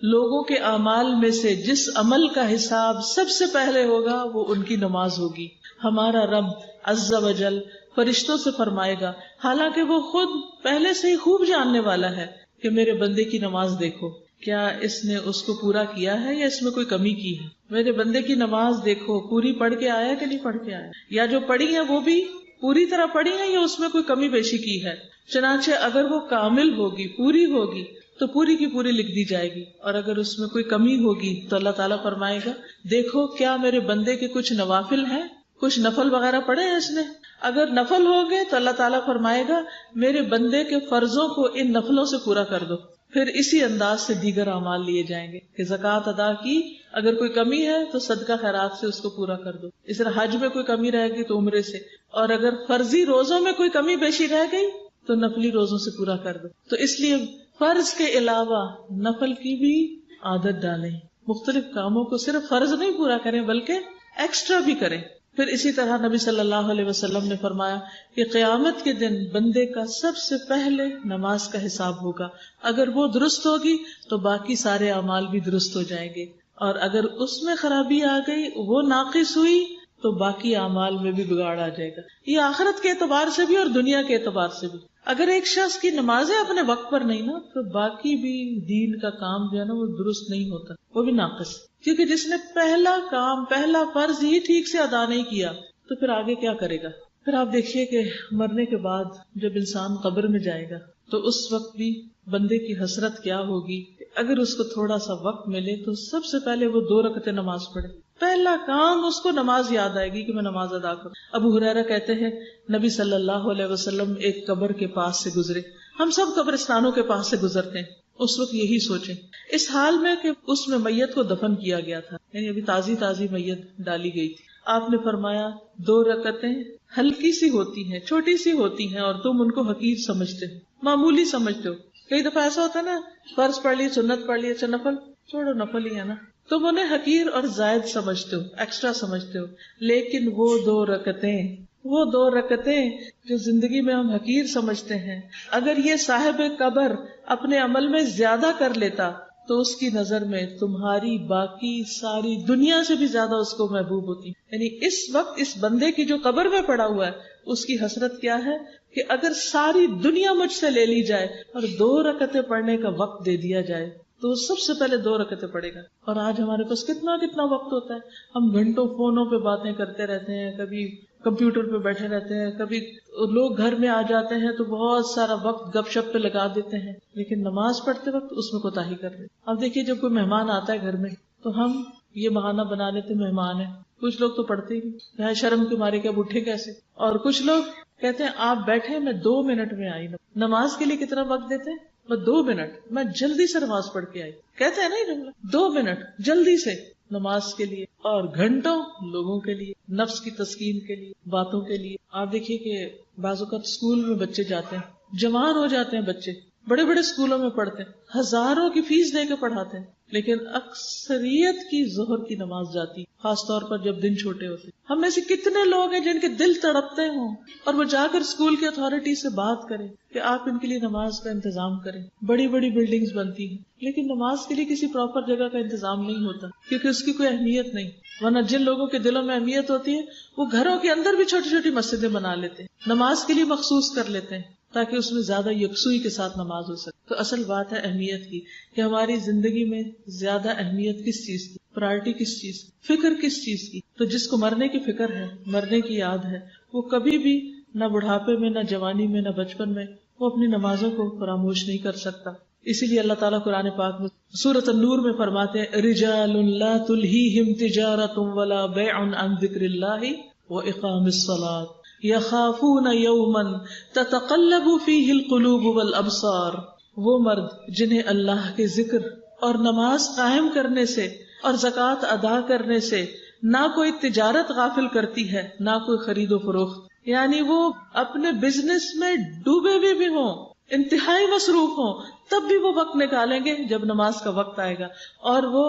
لوگوں کے اعمال میں سے جس عمل کا حساب سب سے پہلے ہوگا وہ ان کی نماز ہوگی. ہمارا رب عز و جل فرشتوں سے فرمائے گا, حالانکہ وہ خود پہلے سے ہی خوب جاننے والا ہے, کہ میرے بندے کی نماز دیکھو, کیا اس نے اس کو پورا کیا ہے یا اس میں کوئی کمی کی ہے. میرے بندے کی نماز دیکھو, پوری پڑھ کے آیا کہ نہیں پڑھ کے آیا, یا جو پڑھی ہے وہ بھی پوری طرح پڑھی ہے یا اس میں کوئی کمی بیشی کی ہے. چنانچہ اگر وہ کامل ہوگی, پوری ہوگی, تو پوری کی پوری لکھ دی جائے گی, اور اگر اس میں کوئی کمی ہوگی تو اللہ تعالیٰ فرمائے گا دیکھو کیا میرے بندے کے کچھ نوافل ہیں, کچھ نفل وغیرہ پڑھے ہیں اس نے. اگر نفل ہو گئے تو اللہ تعالیٰ فرمائے گا میرے بندے کے فرضوں کو ان نفلوں سے پورا کر دو. پھر اسی انداز سے دیگر اعمال لیے جائیں گے کہ زکوٰۃ ادا کی، اگر کوئی کمی ہے تو صدقہ خیرات سے اس کو پورا کر دو. اس طرح حج میں کوئی کمی رہ گئی تو عمرے سے، اور اگر فرضی روزوں میں کوئی کمی بیشی رہ گئی تو نفلی روزوں سے پورا کر دو. تو اس لیے فرض کے علاوہ نفل کی بھی عادت ڈالیں، مختلف کاموں کو صرف فرض نہیں پورا کریں بلکہ ایکسٹرا بھی کریں. پھر اسی طرح نبی صلی اللہ علیہ وسلم نے فرمایا کہ قیامت کے دن بندے کا سب سے پہلے نماز کا حساب ہوگا. اگر وہ درست ہوگی تو باقی سارے اعمال بھی درست ہو جائیں گے، اور اگر اس میں خرابی آ گئی، وہ ناقص ہوئی، تو باقی اعمال میں بھی بگاڑ آ جائے گا. یہ آخرت کے اعتبار سے بھی اور دنیا کے اعتبار سے بھی. اگر ایک شخص کی نمازیں اپنے وقت پر نہیں نا، تو باقی بھی دین کا کام جو ہے نا وہ درست نہیں ہوتا، وہ بھی ناقص. کیونکہ جس نے پہلا کام، پہلا فرض ہی ٹھیک سے ادا نہیں کیا تو پھر آگے کیا کرے گا؟ پھر آپ دیکھیے کہ مرنے کے بعد جب انسان قبر میں جائے گا تو اس وقت بھی بندے کی حسرت کیا ہوگی. اگر اس کو تھوڑا سا وقت ملے تو سب سے پہلے وہ 2 رکعتیں نماز پڑھے. پہلا کام اس کو نماز یاد آئے گی کہ میں نماز ادا کروں. ابو ہریرہ کہتے ہیں نبی صلی اللہ علیہ وسلم ایک قبر کے پاس سے گزرے. ہم سب قبرستانوں کے پاس سے گزرتے ہیں، اس وقت یہی سوچیں، اس حال میں کہ اس میں میت کو دفن کیا گیا تھا، یعنی ابھی تازی میت ڈالی گئی تھی. آپ نے فرمایا 2 رکعتیں ہلکی سی ہوتی ہیں، چھوٹی سی ہوتی ہیں، اور تم ان کو حقیر سمجھتے ہو، معمولی سمجھتے ہو. کئی دفعہ ایسا ہوتا ہے نا، فرض پڑھ لی، سنت پڑھ لی، اچھا نفل چھوڑو، نفل ہی ہے نا، تم انہیں حقیر اور زائد سمجھتے ہو، ایکسٹرا سمجھتے ہو. لیکن وہ 2 رکعتیں جو زندگی میں ہم حقیر سمجھتے ہیں، اگر یہ صاحب قبر اپنے عمل میں زیادہ کر لیتا تو اس کی نظر میں تمہاری باقی ساری دنیا سے بھی زیادہ اس کو محبوب ہوتی. یعنی اس وقت اس بندے کی جو قبر میں پڑا ہوا ہے اس کی حسرت کیا ہے کہ اگر ساری دنیا مجھ سے لے لی جائے اور 2 رکعتیں پڑھنے کا وقت دے دیا جائے تو سب سے پہلے 2 رکعتیں پڑھے گا. اور آج ہمارے پاس کتنا وقت ہوتا ہے، ہم گھنٹوں فونوں پہ باتیں کرتے رہتے ہیں، کبھی کمپیوٹر پہ بیٹھے رہتے ہیں، کبھی لوگ گھر میں آ جاتے ہیں تو بہت سارا وقت گپ شپ پہ لگا دیتے ہیں، لیکن نماز پڑھتے وقت اس میں کوتاہی کر دیتے. اب دیکھیے جب کوئی مہمان آتا ہے گھر میں تو ہم یہ بہانہ بنا لیتے مہمان ہے. کچھ لوگ تو پڑھتے ہی نہیں، شرم کے مارے کہ اب اٹھے کیسے. اور کچھ لوگ کہتے ہیں آپ بیٹھے، میں 2 منٹ میں آئی. نماز کے لیے کتنا وقت دیتے ہیں؟ میں 2 منٹ، میں جلدی سے نماز پڑھ کے آئی. کہتے ہیں نا یہ جملہ، 2 منٹ جلدی سے نماز کے لیے، اور گھنٹوں لوگوں کے لیے، نفس کی تسکین کے لیے، باتوں کے لیے. آپ دیکھیے کہ بعض اوقات اسکول میں بچے جاتے ہیں، جوان ہو جاتے ہیں بچے، بڑے بڑے اسکولوں میں پڑھتے ہیں، ہزاروں کی فیس دے کے پڑھاتے ہیں، لیکن اکثریت کی ظہر کی نماز جاتی، خاص طور پر جب دن چھوٹے ہوتے. ہم میں سے کتنے لوگ ہیں جن کے دل تڑپتے ہوں اور وہ جا کر اسکول کی اتھارٹی سے بات کریں کہ آپ ان کے لیے نماز کا انتظام کریں. بڑی بڑی بلڈنگز بنتی ہیں لیکن نماز کے لیے کسی پراپر جگہ کا انتظام نہیں ہوتا کیونکہ اس کی کوئی اہمیت نہیں. ورنہ جن لوگوں کے دلوں میں اہمیت ہوتی ہے وہ گھروں کے اندر بھی چھوٹی چھوٹی مسجدیں بنا لیتے ہیں، نماز کے لیے مخصوص کر لیتے ہیں تاکہ اس میں زیادہ یکسوئی کے ساتھ نماز ہو سکے. تو اصل بات ہے اہمیت کی، کہ ہماری زندگی میں زیادہ اہمیت کس چیز کی، پرائرٹی کس چیز کی، فکر کس چیز کی. تو جس کو مرنے کی فکر ہے، مرنے کی یاد ہے، وہ کبھی بھی نہ بڑھاپے میں، نہ جوانی میں، نہ بچپن میں وہ اپنی نمازوں کو فراموش نہیں کر سکتا. اسی لیے اللہ تعالیٰ قرآن پاک میں سورۃ النور میں فرماتے ہیں رجال لا تلہیہم تجارۃ ولا بیع عن ذکر اللہ واقام الصلاۃ یخافون یوما تتقلب فیہ القلوب والابصار. وہ مرد جنہیں اللہ کے ذکر اور نماز قائم کرنے سے اور زکوٰۃ ادا کرنے سے نہ کوئی تجارت غافل کرتی ہے، نہ کوئی خرید و فروخت، یعنی وہ اپنے بزنس میں ڈوبے ہوئے بھی ہوں، انتہائی مصروف ہوں، تب بھی وہ وقت نکالیں گے جب نماز کا وقت آئے گا. اور وہ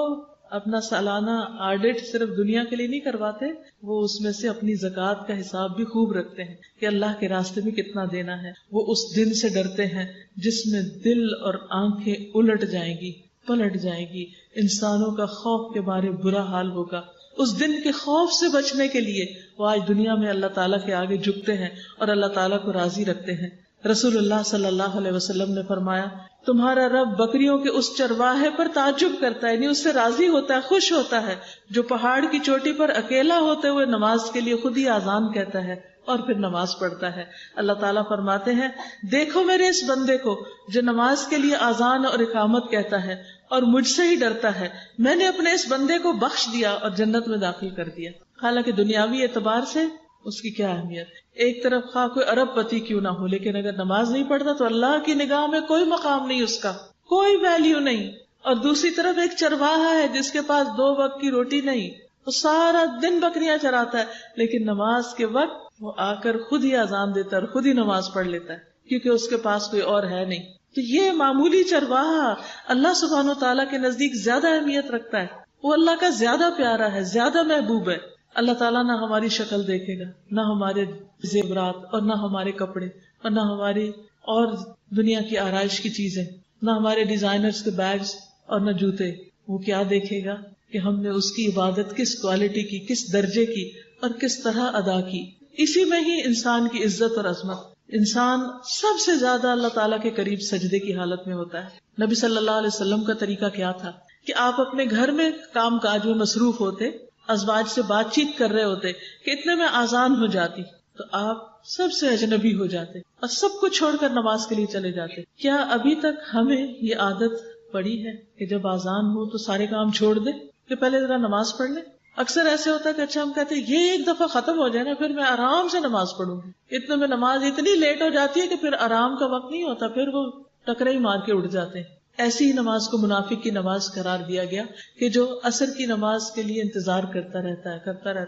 اپنا سالانہ آڈٹ صرف دنیا کے لیے نہیں کرواتے، وہ اس میں سے اپنی زکوٰۃ کا حساب بھی خوب رکھتے ہیں کہ اللہ کے راستے میں کتنا دینا ہے. وہ اس دن سے ڈرتے ہیں جس میں دل اور آنکھیں الٹ جائیں گی، پلٹ جائیں گی، انسانوں کا خوف کے بارے برا حال ہوگا. اس دن کے خوف سے بچنے کے لیے وہ آج دنیا میں اللہ تعالیٰ کے آگے جھکتے ہیں اور اللہ تعالیٰ کو راضی رکھتے ہیں. رسول اللہ صلی اللہ علیہ وسلم نے فرمایا تمہارا رب بکریوں کے اس چرواہے پر تعجب کرتا ہے، یعنی اس سے راضی ہوتا ہے، خوش ہوتا ہے، جو پہاڑ کی چوٹی پر اکیلا ہوتے ہوئے نماز کے لیے خود ہی آذان کہتا ہے اور پھر نماز پڑھتا ہے. اللہ تعالیٰ فرماتے ہیں دیکھو میرے اس بندے کو جو نماز کے لیے آذان اور اقامت کہتا ہے اور مجھ سے ہی ڈرتا ہے، میں نے اپنے اس بندے کو بخش دیا اور جنت میں داخل کر دیا. حالانکہ دنیاوی اعتبار سے اس کی کیا اہمیت، ایک طرف خواہ کوئی ارب پتی کیوں نہ ہو، لیکن اگر نماز نہیں پڑھتا تو اللہ کی نگاہ میں کوئی مقام نہیں اس کا. کوئی ویلیو نہیں. اور دوسری طرف ایک چرواہا ہے جس کے پاس 2 وقت کی روٹی نہیں، وہ سارا دن بکریاں چراتا ہے، لیکن نماز کے وقت وہ آ کر خود ہی اذان دیتا ہے اور خود ہی نماز پڑھ لیتا ہے، کیونکہ اس کے پاس کوئی اور ہے نہیں. تو یہ معمولی چرواہا اللہ سبحانہ و تعالیٰ کے نزدیک زیادہ اہمیت رکھتا ہے، وہ اللہ کا زیادہ پیارا ہے، زیادہ محبوب ہے. اللہ تعالیٰ نہ ہماری شکل دیکھے گا، نہ ہمارے زیورات، اور نہ ہمارے کپڑے، اور نہ ہماری اور دنیا کی آرائش کی چیزیں، نہ ہمارے ڈیزائنرز کے بیگز اور نہ جوتے. وہ کیا دیکھے گا کہ ہم نے اس کی عبادت کس کوالٹی کی، کس درجے کی اور کس طرح ادا کی. اسی میں ہی انسان کی عزت اور عظمت. انسان سب سے زیادہ اللہ تعالیٰ کے قریب سجدے کی حالت میں ہوتا ہے. نبی صلی اللہ علیہ وسلم کا طریقہ کیا تھا کہ آپ اپنے گھر میں کام کاج میں مصروف ہوتے، ازواج سے بات چیت کر رہے ہوتے کہ اتنے میں اذان ہو جاتی تو آپ سب سے اجنبی ہو جاتے اور سب کو چھوڑ کر نماز کے لیے چلے جاتے. کیا ابھی تک ہمیں یہ عادت پڑی ہے کہ جب اذان ہو تو سارے کام چھوڑ دیں کہ پہلے ذرا نماز پڑھ لیں؟ اکثر ایسے ہوتا ہے کہ اچھا ہم کہتے ہیں یہ ایک دفعہ ختم ہو جائے نا پھر میں آرام سے نماز پڑھوں گی. اتنے میں نماز اتنی لیٹ ہو جاتی ہے کہ پھر آرام کا وقت نہیں ہوتا، پھر وہ ٹکرے ہی مار کے اٹھ جاتے ہیں. ایسی ہی نماز کو منافق کی نماز قرار دیا گیا کہ جو عصر کی نماز کے لیے انتظار کرتا رہتا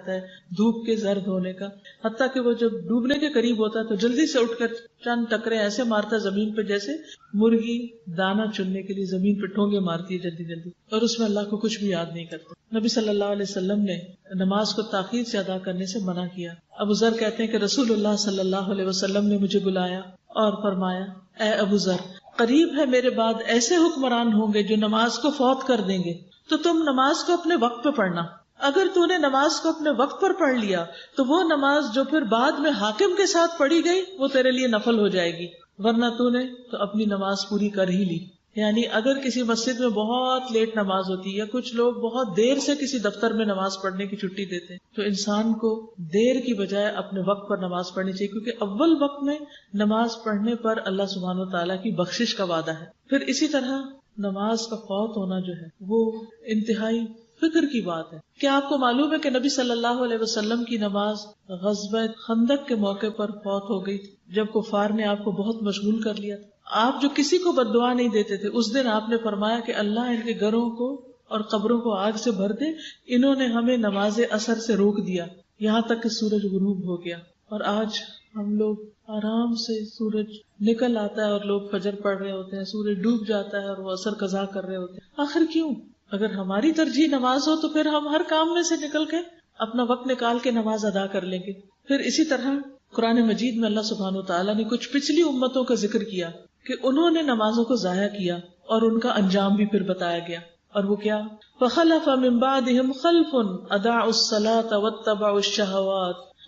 ہے دھوپ کے زرد ہونے کا، حتیٰ کہ وہ جب ڈوبنے کے قریب ہوتا ہے تو جلدی سے اٹھ کر چند ٹکرے ایسے مارتا ہے زمین پہ جیسے مرغی دانا چننے کے لیے زمین پہ ٹھونگے مارتی ہے جلدی جلدی، اور اس میں اللہ کو کچھ بھی یاد نہیں کرتا. نبی صلی اللہ علیہ وسلم نے نماز کو تاخیر سے ادا کرنے سے منع کیا. ابو ذر کہتے ہیں کہ رسول اللہ صلی اللہ علیہ وسلم نے مجھے بلایا اور فرمایا، اے ابو ذر، قریب ہے میرے بعد ایسے حکمران ہوں گے جو نماز کو فوت کر دیں گے، تو تم نماز کو اپنے وقت پہ پڑھنا. اگر تو نے نماز کو اپنے وقت پر پڑھ لیا تو وہ نماز جو پھر بعد میں حاکم کے ساتھ پڑھی گئی وہ تیرے لیے نفل ہو جائے گی، ورنہ تو نے تو اپنی نماز پوری کر ہی لی. یعنی اگر کسی مسجد میں بہت لیٹ نماز ہوتی ہے یا کچھ لوگ بہت دیر سے کسی دفتر میں نماز پڑھنے کی چھٹی دیتے ہیں تو انسان کو دیر کی بجائے اپنے وقت پر نماز پڑھنی چاہیے، کیونکہ اول وقت میں نماز پڑھنے پر اللہ سبحانہ و تعالیٰ کی بخشش کا وعدہ ہے. پھر اسی طرح نماز کا فوت ہونا جو ہے وہ انتہائی فکر کی بات ہے. کیا آپ کو معلوم ہے کہ نبی صلی اللہ علیہ وسلم کی نماز غزوہ خندق کے موقع پر فوت ہو گئی جب کفار نے آپ کو بہت مشغول کر لیا تھا. آپ جو کسی کو بد دعا نہیں دیتے تھے، اس دن آپ نے فرمایا کہ اللہ ان کے گھروں کو اور قبروں کو آگ سے بھر دے، انہوں نے ہمیں نماز عصر سے روک دیا یہاں تک کہ سورج غروب ہو گیا. اور آج ہم لوگ آرام سے سورج نکل آتا ہے اور لوگ فجر پڑھ رہے ہوتے ہیں، سورج ڈوب جاتا ہے اور وہ عصر قضا کر رہے ہوتے ہیں. آخر کیوں؟ اگر ہماری ترجیح نماز ہو تو پھر ہم ہر کام میں سے نکل کے اپنا وقت نکال کے نماز ادا کر لیں گے. پھر اسی طرح قرآن مجید میں اللہ سبحانہ وتعالیٰ نے کچھ پچھلی امتوں کا ذکر کیا کہ انہوں نے نمازوں کو ضائع کیا اور ان کا انجام بھی پھر بتایا گیا. اور وہ کیا؟ فَخَلَفَ مِن بَعْدِهِمْ خَلْفٌ أَضَاعُوا الصَّلَاةَ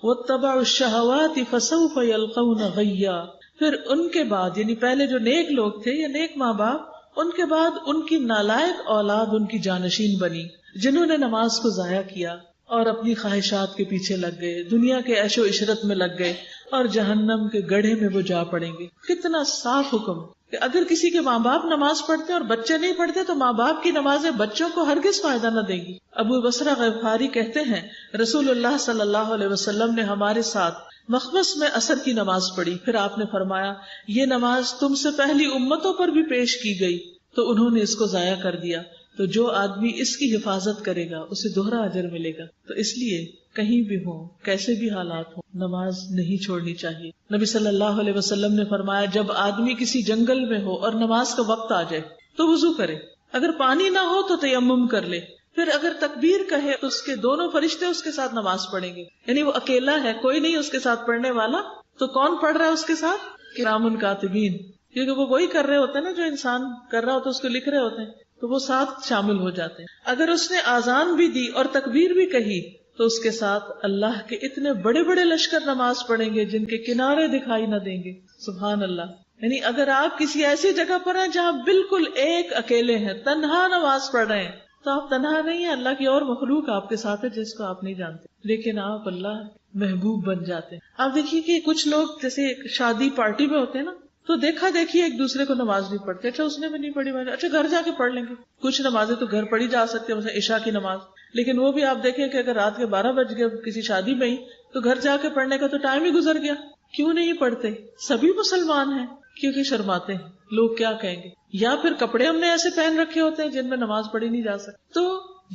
وَاتَّبَعُوا الشَّهَوَاتِ فَسَوْفَ يَلْقَوْنَ غَيًّا. پھر ان کے بعد یعنی پہلے جو نیک لوگ تھے یا نیک ماں باپ، ان کے بعد ان کی نالائق اولاد ان کی جانشین بنی، جنہوں نے نماز کو ضائع کیا اور اپنی خواہشات کے پیچھے لگ گئے، دنیا کے عیش و عشرت میں لگ گئے اور جہنم کے گڑھے میں وہ جا پڑیں گے. کتنا صاف حکم کہ اگر کسی کے ماں باپ نماز پڑھتے اور بچے نہیں پڑھتے تو ماں باپ کی نمازیں بچوں کو ہرگز فائدہ نہ دیں گی. ابو بصرہ غفاری کہتے ہیں رسول اللہ صلی اللہ علیہ وسلم نے ہمارے ساتھ مخمس میں عصر کی نماز پڑھی، پھر آپ نے فرمایا یہ نماز تم سے پہلی امتوں پر بھی پیش کی گئی تو انہوں نے اس کو ضائع کر دیا، تو جو آدمی اس کی حفاظت کرے گا اسے دوہرا اجر ملے گا. تو اس لیے کہیں بھی ہو، کیسے بھی حالات ہوں، نماز نہیں چھوڑنی چاہیے. نبی صلی اللہ علیہ وسلم نے فرمایا جب آدمی کسی جنگل میں ہو اور نماز کا وقت آ جائے تو وضو کرے، اگر پانی نہ ہو تو تیمم کر لے، پھر اگر تکبیر کہے تو اس کے دونوں فرشتے اس کے ساتھ نماز پڑھیں گے. یعنی وہ اکیلا ہے، کوئی نہیں اس کے ساتھ پڑھنے والا، تو کون پڑھ رہا ہے اس کے ساتھ؟ کرام کاتبین، کیونکہ وہ وہی کر رہے ہوتے ہیں نا جو انسان کر رہا ہوتا ہے، اس کو لکھ رہے ہوتے ہیں، تو وہ ساتھ شامل ہو جاتے ہیں. اگر اس نے آذان بھی دی اور تکبیر بھی کہی تو اس کے ساتھ اللہ کے اتنے بڑے بڑے لشکر نماز پڑھیں گے جن کے کنارے دکھائی نہ دیں گے. سبحان اللہ. یعنی اگر آپ کسی ایسی جگہ پر ہیں جہاں بالکل ایک اکیلے ہیں، تنہا نماز پڑھ رہے ہیں، تو آپ تنہا نہیں ہیں، اللہ کی اور مخلوق آپ کے ساتھ ہے جس کو آپ نہیں جانتے، لیکن آپ اللہ محبوب بن جاتے ہیں. آپ دیکھیے کہ کچھ لوگ جیسے شادی پارٹی میں ہوتے ہیں نا، تو دیکھا دیکھی ایک دوسرے کو نماز نہیں پڑھتے. اچھا اس نے بھی نہیں پڑھی، اچھا گھر جا کے پڑھ لیں گے. کچھ نمازیں تو گھر پڑھی جا سکتی ہیں، مثلا عشاء کی نماز، لیکن وہ بھی آپ دیکھیں کہ اگر رات کے 12 بج گئے کسی شادی میں ہی تو گھر جا کے پڑھنے کا تو ٹائم ہی گزر گیا. کیوں نہیں پڑھتے؟ سبھی مسلمان ہیں، کیونکہ شرماتے ہیں لوگ کیا کہیں گے، یا پھر کپڑے ہم نے ایسے پہن رکھے ہوتے ہیں جن میں نماز پڑھی نہیں جا سکتی. تو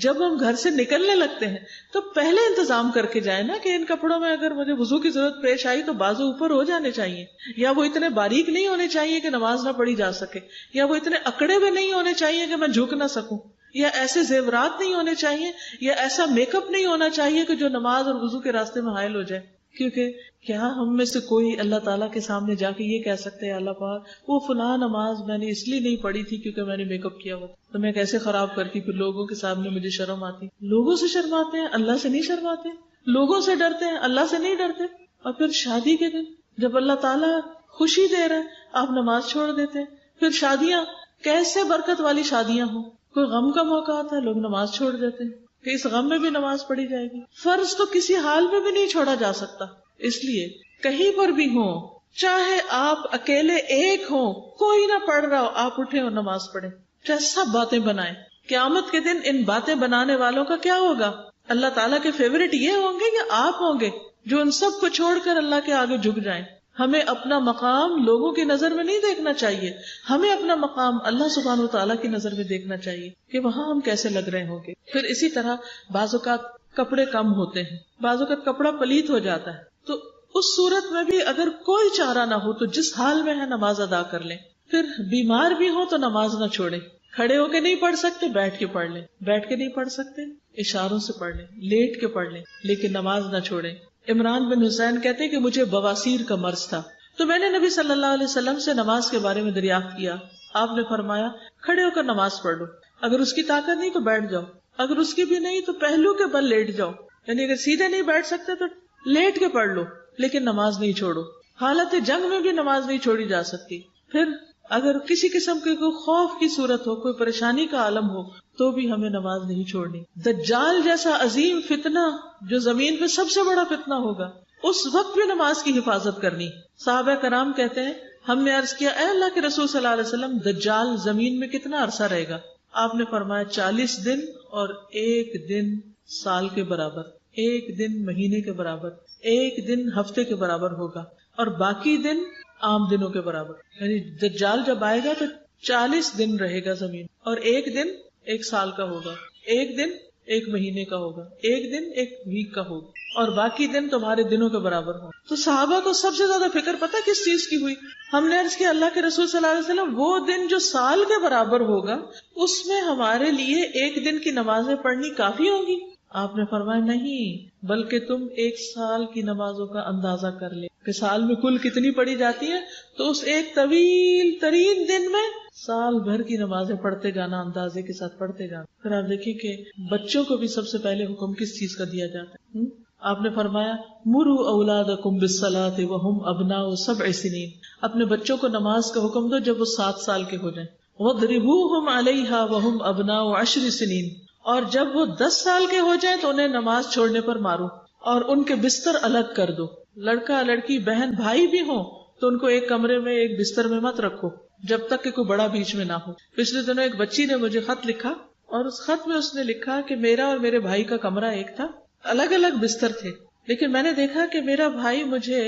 جب ہم گھر سے نکلنے لگتے ہیں تو پہلے انتظام کر کے جائیں نا کہ ان کپڑوں میں اگر مجھے وضو کی ضرورت پیش آئی تو بازو اوپر ہو جانے چاہیے، یا وہ اتنے باریک نہیں ہونے چاہیے کہ نماز نہ پڑھی جا سکے، یا وہ اتنے اکڑے ہوئے نہیں ہونے چاہیے کہ میں جھک نہ سکوں، یا ایسے زیورات نہیں ہونے چاہیے، یا ایسا میک اپ نہیں ہونا چاہیے کہ جو نماز اور وضو کے راستے میں حائل ہو جائے. کیونکہ کیا ہم میں سے کوئی اللہ تعالیٰ کے سامنے جا کے یہ کہہ سکتے ہیں اللہ پاک وہ فلاں نماز میں نے اس لیے نہیں پڑھی تھی کیونکہ میں نے میک اپ کیا ہوا تو میں کیسے خراب کرتی، پھر لوگوں کے سامنے مجھے شرم آتی. لوگوں سے شرماتے ہیں، اللہ سے نہیں شرماتے. لوگوں سے ڈرتے ہیں، اللہ سے نہیں ڈرتے. اور پھر شادی کے دن جب اللہ تعالیٰ خوشی دے رہا ہے آپ نماز چھوڑ دیتے ہیں. پھر شادیاں کیسے برکت والی شادیاں ہوں، کوئی غم کا موقع آتا ہے لوگ نماز چھوڑ دیتے ہیں کہ اس غم میں بھی نماز پڑھی جائے گی. فرض تو کسی حال میں بھی نہیں چھوڑا جا سکتا. اس لیے کہیں پر بھی ہوں، چاہے آپ اکیلے ایک ہوں، کوئی نہ پڑھ رہا ہو، آپ اٹھے اور نماز پڑھیں. چاہے سب باتیں بنائیں، قیامت کے دن ان باتیں بنانے والوں کا کیا ہوگا؟ اللہ تعالیٰ کے فیورٹ یہ ہوں گے یا آپ ہوں گے جو ان سب کو چھوڑ کر اللہ کے آگے جھک جائیں؟ ہمیں اپنا مقام لوگوں کی نظر میں نہیں دیکھنا چاہیے، ہمیں اپنا مقام اللہ سبحانہ و تعالیٰ کی نظر میں دیکھنا چاہیے کہ وہاں ہم کیسے لگ رہے ہوں گے. پھر اسی طرح بعض اوقات کپڑے کم ہوتے ہیں، بعض اوقات کپڑا پلیت ہو جاتا ہے، تو اس صورت میں بھی اگر کوئی چارہ نہ ہو تو جس حال میں ہے نماز ادا کر لیں. پھر بیمار بھی ہو تو نماز نہ چھوڑیں. کھڑے ہو کے نہیں پڑھ سکتے بیٹھ کے پڑھ لیں، بیٹھ کے نہیں پڑھ سکتے اشاروں سے پڑھ لیں، لیٹ کے پڑھ لیں، لیکن نماز نہ چھوڑیں. عمران بن حسین کہتے ہیں کہ مجھے بواسیر کا مرض تھا تو میں نے نبی صلی اللہ علیہ وسلم سے نماز کے بارے میں دریافت کیا. آپ نے فرمایا کھڑے ہو کر نماز پڑھ لو، اگر اس کی طاقت نہیں تو بیٹھ جاؤ، اگر اس کی بھی نہیں تو پہلو کے بل لیٹ جاؤ، یعنی اگر سیدھے نہیں بیٹھ سکتے تو لیٹ کے پڑھ لو لیکن نماز نہیں چھوڑو. حالت جنگ میں بھی نماز نہیں چھوڑی جا سکتی. پھر اگر کسی قسم کے کوئی خوف کی صورت ہو، کوئی پریشانی کا عالم ہو تو بھی ہمیں نماز نہیں چھوڑنی. دجال جیسا عظیم فتنہ جو زمین پہ سب سے بڑا فتنہ ہوگا، اس وقت بھی نماز کی حفاظت کرنی. صحابہ کرام کہتے ہیں ہم نے عرض کیا اے اللہ کے رسول صلی اللہ علیہ وسلم دجال زمین میں کتنا عرصہ رہے گا؟ آپ نے فرمایا 40 دن اور 1 دن سال کے برابر، 1 دن مہینے کے برابر، 1 دن ہفتے کے برابر ہوگا اور باقی دن عام دنوں کے برابر. یعنی دجال جب آئے گا تو 40 دن رہے گا زمین، اور 1 دن 1 سال کا ہوگا، 1 دن 1 مہینے کا ہوگا، 1 دن 1 ویک کا ہوگا، اور باقی دن تمہارے دنوں کے برابر ہوں. تو صحابہ کو سب سے زیادہ فکر پتہ کس چیز کی ہوئی؟ ہم نے عرض کیا اللہ کے رسول صلی اللہ علیہ وسلم وہ دن جو سال کے برابر ہوگا اس میں ہمارے لیے 1 دن کی نمازیں پڑھنی کافی ہوں گی؟ آپ نے فرمایا نہیں، بلکہ تم 1 سال کی نمازوں کا اندازہ کر لے کہ سال میں کل کتنی پڑھی جاتی ہے، تو اس ایک طویل ترین دن میں سال بھر کی نمازیں پڑھتے جانا، اندازے کے ساتھ پڑھتے جانا. پھر آپ دیکھیں کہ بچوں کو بھی سب سے پہلے حکم کس چیز کا دیا جاتا ہے؟ آپ نے فرمایا مروا اولادکم بالصلاۃ وہم ابناء 7 سنین، اپنے بچوں کو نماز کا حکم دو جب وہ 7 سال کے ہو جائیں. واضربوہم علیہا وہم ابناء 10 سنین، اور جب وہ 10 سال کے ہو جائیں تو انہیں نماز چھوڑنے پر مارو اور ان کے بستر الگ کر دو. لڑکا لڑکی بہن بھائی بھی ہوں تو ان کو ایک کمرے میں ایک بستر میں مت رکھو جب تک کہ کوئی بڑا بیچ میں نہ ہو. پچھلے دنوں ایک بچی نے مجھے خط لکھا اور اس خط میں اس نے لکھا کہ میرا اور میرے بھائی کا کمرہ ایک تھا، الگ الگ بستر تھے، لیکن میں نے دیکھا کہ میرا بھائی مجھے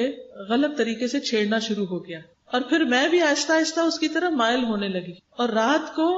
غلط طریقے سے چھیڑنا شروع ہو گیا اور پھر میں بھی آہستہ آہستہ اس کی طرف مائل ہونے لگی اور رات کو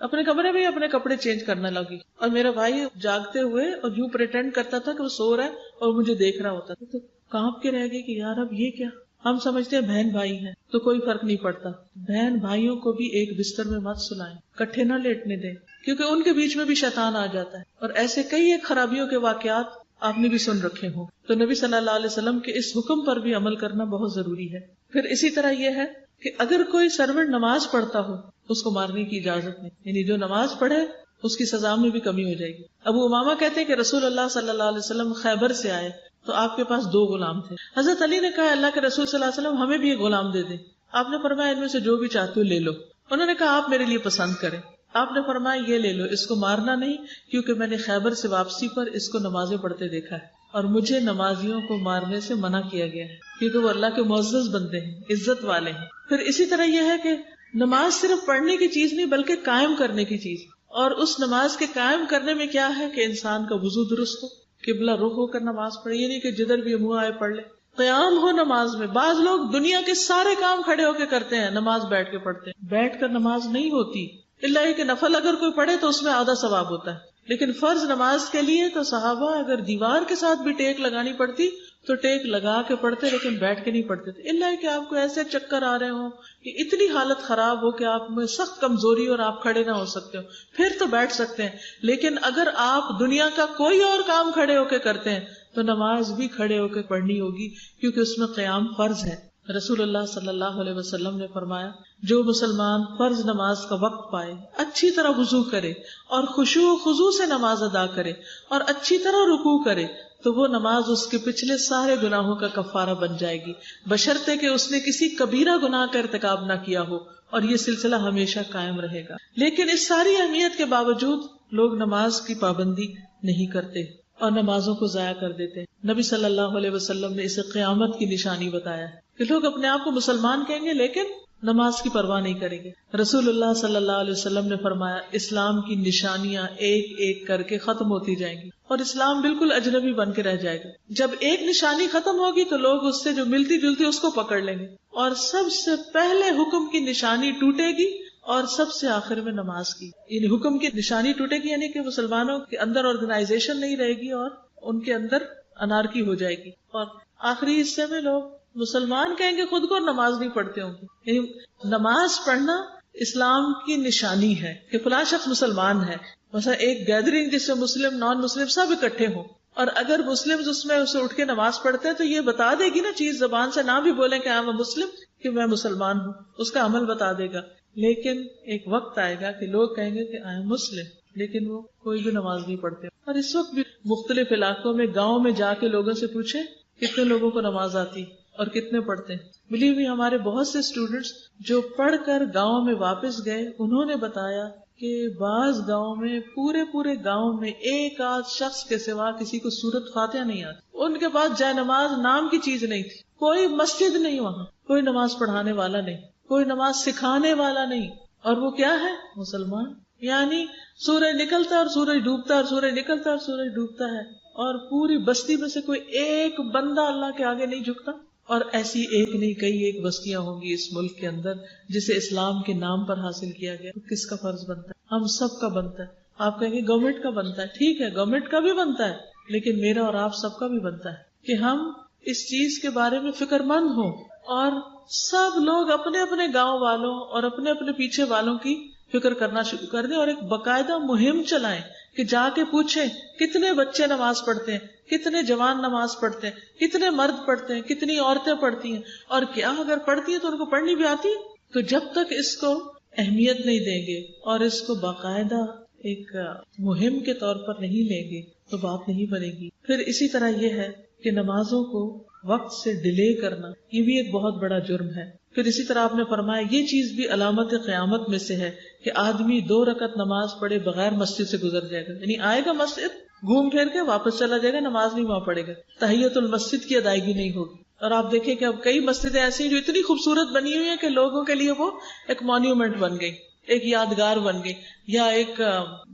اپنے کمرے میں اپنے کپڑے چینج کرنے لگی، اور میرا بھائی جاگتے ہوئے اور یوں پریٹینڈ کرتا تھا کہ وہ سو رہا ہے اور مجھے دیکھ رہا ہوتا تھا. تو کانپ کے رہ گئی کہ یار اب یہ کیا. ہم سمجھتے ہیں بہن بھائی ہیں تو کوئی فرق نہیں پڑتا، بہن بھائیوں کو بھی ایک بستر میں مت سلائیں، کٹھے نہ لیٹنے دیں، کیونکہ ان کے بیچ میں بھی شیطان آ جاتا ہے. اور ایسے کئی ایک خرابیوں کے واقعات آپ نے بھی سن رکھے ہوں. تو نبی صلی اللہ علیہ وسلم کے اس حکم پر بھی عمل کرنا بہت ضروری ہے. پھر اسی طرح یہ ہے کہ اگر کوئی سرونٹ نماز پڑھتا ہو اس کو مارنے کی اجازت نہیں، یعنی جو نماز پڑھے اس کی سزا میں بھی کمی ہو جائے گی. ابو امامہ کہتے ہیں کہ رسول اللہ صلی اللہ علیہ وسلم خیبر سے آئے تو آپ کے پاس 2 غلام تھے. حضرت علی نے کہا اللہ کے رسول صلی اللہ علیہ وسلم ہمیں بھی ایک غلام دے دیں. آپ نے فرمایا ان میں سے جو بھی چاہتے ہو لے لو. انہوں نے کہا آپ میرے لیے پسند کریں. آپ نے فرمایا یہ لے لو، اس کو مارنا نہیں کیونکہ میں نے خیبر سے واپسی پر اس کو نمازیں پڑھتے دیکھا ہے اور مجھے نمازیوں کو مارنے سے منع کیا گیا ہے کیونکہ وہ اللہ کے معزز بندے ہیں، عزت والے ہیں. پھر اسی طرح یہ ہے کہ نماز صرف پڑھنے کی چیز نہیں بلکہ قائم کرنے کی چیز، اور اس نماز کے قائم کرنے میں کیا ہے کہ انسان کا وضو درست ہو، قبلہ رخ ہو کر نماز پڑھے، یہ نہیں کہ جدھر بھی منہ آئے پڑھ لے. قیام ہو نماز میں. بعض لوگ دنیا کے سارے کام کھڑے ہو کے کرتے ہیں، نماز بیٹھ کے پڑھتے ہیں. بیٹھ کر نماز نہیں ہوتی، الا یہ کہ نفل اگر کوئی پڑھے تو اس میں آدھا ثواب ہوتا ہے. لیکن فرض نماز کے لیے تو صحابہ اگر دیوار کے ساتھ بھی ٹیک لگانی پڑتی تو ٹیک لگا کے پڑھتے، لیکن بیٹھ کے نہیں پڑھتے تھے. الا کہ آپ کو ایسے چکر آ رہے ہوں کہ اتنی حالت خراب ہو کہ آپ میں سخت کمزوری اور آپ کھڑے نہ ہو سکتے ہو، پھر تو بیٹھ سکتے ہیں. لیکن اگر آپ دنیا کا کوئی اور کام کھڑے ہو کے کرتے ہیں تو نماز بھی کھڑے ہو کے پڑھنی ہوگی، کیونکہ اس میں قیام فرض ہے. رسول اللہ صلی اللہ علیہ وسلم نے فرمایا، جو مسلمان فرض نماز کا وقت پائے، اچھی طرح وضو کرے اور خشوع و خضوع سے نماز ادا کرے اور اچھی طرح رکوع کرے، تو وہ نماز اس کے پچھلے سارے گناہوں کا کفارہ بن جائے گی، بشرطے کہ اس نے کسی کبیرہ گناہ کا ارتکاب نہ کیا ہو، اور یہ سلسلہ ہمیشہ قائم رہے گا. لیکن اس ساری اہمیت کے باوجود لوگ نماز کی پابندی نہیں کرتے اور نمازوں کو ضائع کر دیتے ہیں. نبی صلی اللہ علیہ وسلم نے اسے قیامت کی نشانی بتایا ہے کہ لوگ اپنے آپ کو مسلمان کہیں گے لیکن نماز کی پرواہ نہیں کریں گے. رسول اللہ صلی اللہ علیہ وسلم نے فرمایا، اسلام کی نشانیاں ایک ایک کر کے ختم ہوتی جائیں گی اور اسلام بالکل اجنبی بن کے رہ جائے گا. جب ایک نشانی ختم ہوگی تو لوگ اس سے جو ملتی جلتی اس کو پکڑ لیں گے، اور سب سے پہلے حکم کی نشانی ٹوٹے گی اور سب سے آخر میں نماز کی. یعنی حکم کی نشانی ٹوٹے گی، یعنی کہ مسلمانوں کے اندر آرگنائزیشن نہیں رہے گی اور ان کے اندر انارکی ہو جائے گی، اور آخری حصے میں لوگ مسلمان کہیں گے خود کو نماز نہیں پڑھتے ہوں گے. یعنی نماز پڑھنا اسلام کی نشانی ہے کہ فلاں شخص مسلمان ہے. مثلا ایک گیدرنگ جس میں مسلم نان مسلم سب اکٹھے ہوں، اور اگر مسلم اس میں اسے اٹھ کے نماز پڑھتے ہیں تو یہ بتا دے گی نا چیز، زبان سے نہ بھی بولیں کہ میں مسلم، کہ میں مسلمان ہوں، اس کا عمل بتا دے گا. لیکن ایک وقت آئے گا کہ لوگ کہیں گے کہ آئی مسلم، لیکن وہ کوئی بھی نماز نہیں پڑھتے. اور اس وقت بھی مختلف علاقوں میں گاؤں میں جا کے لوگوں سے پوچھیں کتنے لوگوں کو نماز آتی اور کتنے پڑھتے ہیں. بلیو بھی ہمارے بہت سے اسٹوڈینٹس جو پڑھ کر گاؤں میں واپس گئے، انہوں نے بتایا کہ بعض گاؤں میں پورے گاؤں میں ایک آدھ شخص کے سوا کسی کو سورت فاتحہ نہیں آتی. ان کے پاس جائے نماز نام کی چیز نہیں تھی، کوئی مسجد نہیں، وہاں کوئی نماز پڑھانے والا نہیں، کوئی نماز سکھانے والا نہیں، اور وہ کیا ہے؟ مسلمان. یعنی سورج نکلتا ہے اور سورج ڈوبتا ہے اور سورج نکلتا ہے اور سورج ڈوبتا ہے، اور پوری بستی میں سے کوئی ایک بندہ اللہ کے آگے نہیں جھکتا. اور ایسی ایک نہیں کئی ایک بستیاں ہوں گی اس ملک کے اندر جسے اسلام کے نام پر حاصل کیا گیا. تو کس کا فرض بنتا ہے؟ ہم سب کا بنتا ہے. آپ کہیں گے گورنمنٹ کا بنتا ہے، ٹھیک ہے گورنمنٹ کا بھی بنتا ہے، لیکن میرا اور آپ سب کا بھی بنتا ہے کہ ہم اس چیز کے بارے میں فکر مند ہوں، اور سب لوگ اپنے اپنے گاؤں والوں اور اپنے اپنے پیچھے والوں کی فکر کرنا شروع کر دیں، اور ایک باقاعدہ مہم چلائیں کہ جا کے پوچھیں کتنے بچے نماز پڑھتے ہیں، کتنے جوان نماز پڑھتے ہیں، کتنے مرد پڑھتے ہیں، کتنی عورتیں پڑھتی ہیں، اور کیا اگر پڑھتی ہیں تو ان کو پڑھنی بھی آتی ہے. تو جب تک اس کو اہمیت نہیں دیں گے اور اس کو باقاعدہ ایک مہم کے طور پر نہیں لیں گے تو بات نہیں بنے گی. پھر اسی طرح یہ ہے کہ نمازوں کو وقت سے ڈیلے کرنا، یہ بھی ایک بہت بڑا جرم ہے. پھر اسی طرح آپ نے فرمایا یہ چیز بھی علامت قیامت میں سے ہے کہ آدمی 2 رکعت نماز پڑھے بغیر مسجد سے گزر جائے گا. یعنی آئے گا مسجد، گھوم پھر کے واپس چلا جائے گا، نماز نہیں وہاں پڑھے گا، تحیت المسجد کی ادائیگی نہیں ہوگی. اور آپ دیکھیں کہ اب کئی مسجدیں ایسی ہیں جو اتنی خوبصورت بنی ہوئی ہیں کہ لوگوں کے لیے وہ ایک مونیومنٹ بن گئی، ایک یادگار بن گئی، یا ایک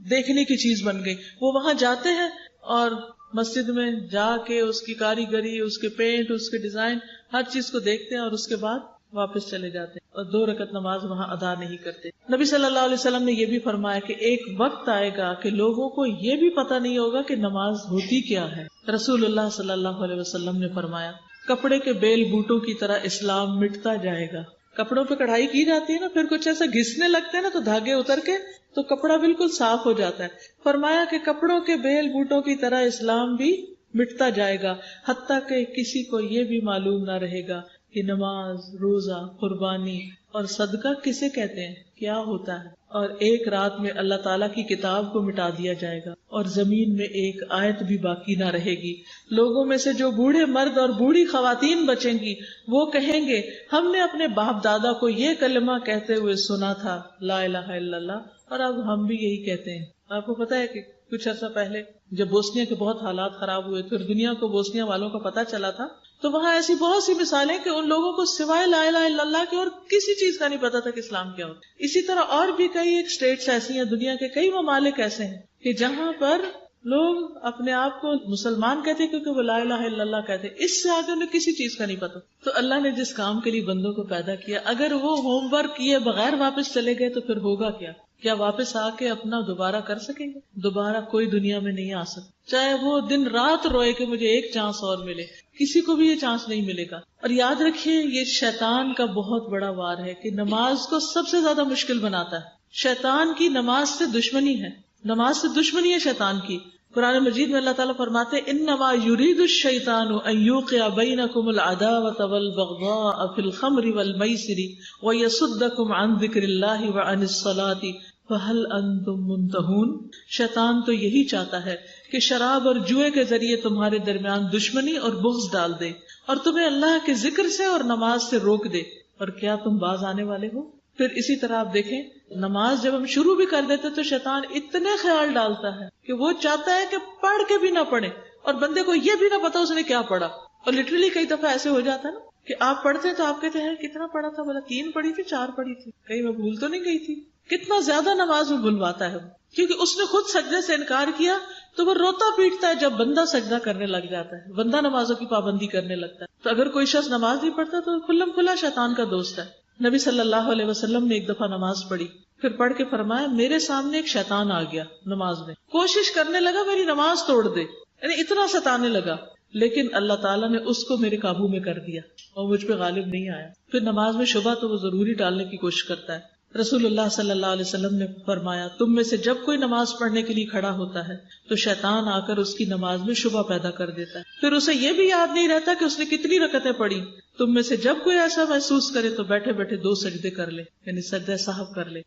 دیکھنے کی چیز بن گئی. وہ وہاں جاتے ہیں اور مسجد میں جا کے اس کی کاریگری، اس کے پینٹ، اس کے ڈیزائن، ہر چیز کو دیکھتے ہیں اور اس کے بعد واپس چلے جاتے ہیں اور 2 رکعت نماز وہاں ادا نہیں کرتے. نبی صلی اللہ علیہ وسلم نے یہ بھی فرمایا کہ ایک وقت آئے گا کہ لوگوں کو یہ بھی پتہ نہیں ہوگا کہ نماز ہوتی کیا ہے. رسول اللہ صلی اللہ علیہ وسلم نے فرمایا کپڑے کے بیل بوٹوں کی طرح اسلام مٹتا جائے گا. کپڑوں پہ کڑھائی کی جاتی ہے نا، پھر کچھ ایسا گھسنے لگتے ہیں نا تو دھاگے اتر کے تو کپڑا بالکل صاف ہو جاتا ہے. فرمایا کہ کپڑوں کے بیل بوٹوں کی طرح اسلام بھی مٹتا جائے گا، حتیٰ کہ کسی کو یہ بھی معلوم نہ رہے گا کہ نماز، روزہ، قربانی اور صدقہ کسے کہتے ہیں، کیا ہوتا ہے. اور ایک رات میں اللہ تعالیٰ کی کتاب کو مٹا دیا جائے گا اور زمین میں ایک آیت بھی باقی نہ رہے گی. لوگوں میں سے جو بوڑھے مرد اور بوڑھی خواتین بچیں گی وہ کہیں گے ہم نے اپنے باپ دادا کو یہ کلمہ کہتے ہوئے سنا تھا، لا الہ الا اللہ، اور اب ہم بھی یہی کہتے ہیں. آپ کو پتا ہے کہ کچھ عرصہ پہلے جب بوسنیا کے بہت حالات خراب ہوئے پھر دنیا کو بوسنیا والوں کا پتہ چلا تھا، تو وہاں ایسی بہت سی مثالیں کہ ان لوگوں کو سوائے لا الہ الا اللہ کے اور کسی چیز کا نہیں پتا تھا کہ اسلام کیا ہوتا. اسی طرح اور بھی کئی ایک اسٹیٹس ایسی ہیں، دنیا کے کئی ممالک ایسے ہیں کہ جہاں پر لوگ اپنے آپ کو مسلمان کہتے کیونکہ وہ لا الہ الا اللہ کہتے، اس سے آگے انہیں کسی چیز کا نہیں پتا. تو اللہ نے جس کام کے لیے بندوں کو پیدا کیا، اگر وہ ہوم ورک کیے بغیر واپس چلے گئے تو پھر ہوگا کیا؟ کیا واپس آ کے اپنا دوبارہ کر سکیں گے؟ دوبارہ کوئی دنیا میں نہیں آ سکتا، چاہے وہ دن رات روئے کہ مجھے ایک چانس اور ملے، کسی کو بھی یہ چانس نہیں ملے گا. اور یاد رکھیے یہ شیطان کا بہت بڑا وار ہے کہ نماز کو سب سے زیادہ مشکل بناتا ہے. شیطان کی نماز سے دشمنی ہے، نماز سے دشمنی ہے شیطان کی. قرآن مجید میں اللہ تعالیٰ فرماتے ہیں انما یرید الشیطان ان یوقع بینکم العداوۃ والبغضاء فی الخمر والمیسر ویصدکم عن ذکر اللہ وعن الصلاۃ فہل انتم منتہون. شیطان تو یہی چاہتا ہے کہ شراب اور جوئے کے ذریعے تمہارے درمیان دشمنی اور بغض ڈال دے اور تمہیں اللہ کے ذکر سے اور نماز سے روک دے، اور کیا تم باز آنے والے ہو؟ پھر اسی طرح آپ دیکھیں نماز جب ہم شروع بھی کر دیتے تو شیطان اتنے خیال ڈالتا ہے کہ وہ چاہتا ہے کہ پڑھ کے بھی نہ پڑھے اور بندے کو یہ بھی نہ پتا اس نے کیا پڑھا. اور لٹرلی کئی دفعہ ایسے ہو جاتا ہے نا کہ آپ پڑھتے تو آپ کہتے ہیں کتنا پڑھا تھا، بولا 3 پڑھی تھی 4 پڑھی تھی، کہیں میں بھول تو نہیں گئی تھی. کتنا زیادہ نماز میں بھلواتا ہے وہ، کیونکہ اس نے خود سجدے سے انکار کیا تو وہ روتا پیٹتا ہے جب بندہ سجدہ کرنے لگ جاتا ہے، بندہ نمازوں کی پابندی کرنے لگتا ہے. تو اگر کوئی شخص نماز نہیں پڑھتا تو کھلم کھلا شیطان کا دوست ہے. نبی صلی اللہ علیہ وسلم نے ایک دفعہ نماز پڑھی، پھر پڑھ کے فرمایا میرے سامنے ایک شیطان آ گیا نماز میں، کوشش کرنے لگا میری نماز توڑ دے، یعنی اتنا ستانے لگا، لیکن اللہ تعالیٰ نے اس کو میرے قابو میں کر دیا اور مجھ پہ غالب نہیں آیا. پھر نماز میں شبہ تو وہ ضروری ڈالنے کی کوشش کرتا ہے. رسول اللہ صلی اللہ علیہ وسلم نے فرمایا تم میں سے جب کوئی نماز پڑھنے کے لیے کھڑا ہوتا ہے تو شیطان آ کر اس کی نماز میں شبہ پیدا کر دیتا ہے، پھر اسے یہ بھی یاد نہیں رہتا کہ اس نے کتنی رکعتیں پڑھی. تم میں سے جب کوئی ایسا محسوس کرے تو بیٹھے بیٹھے 2 سجدے کر لے، یعنی سجدہ سہو کر لے،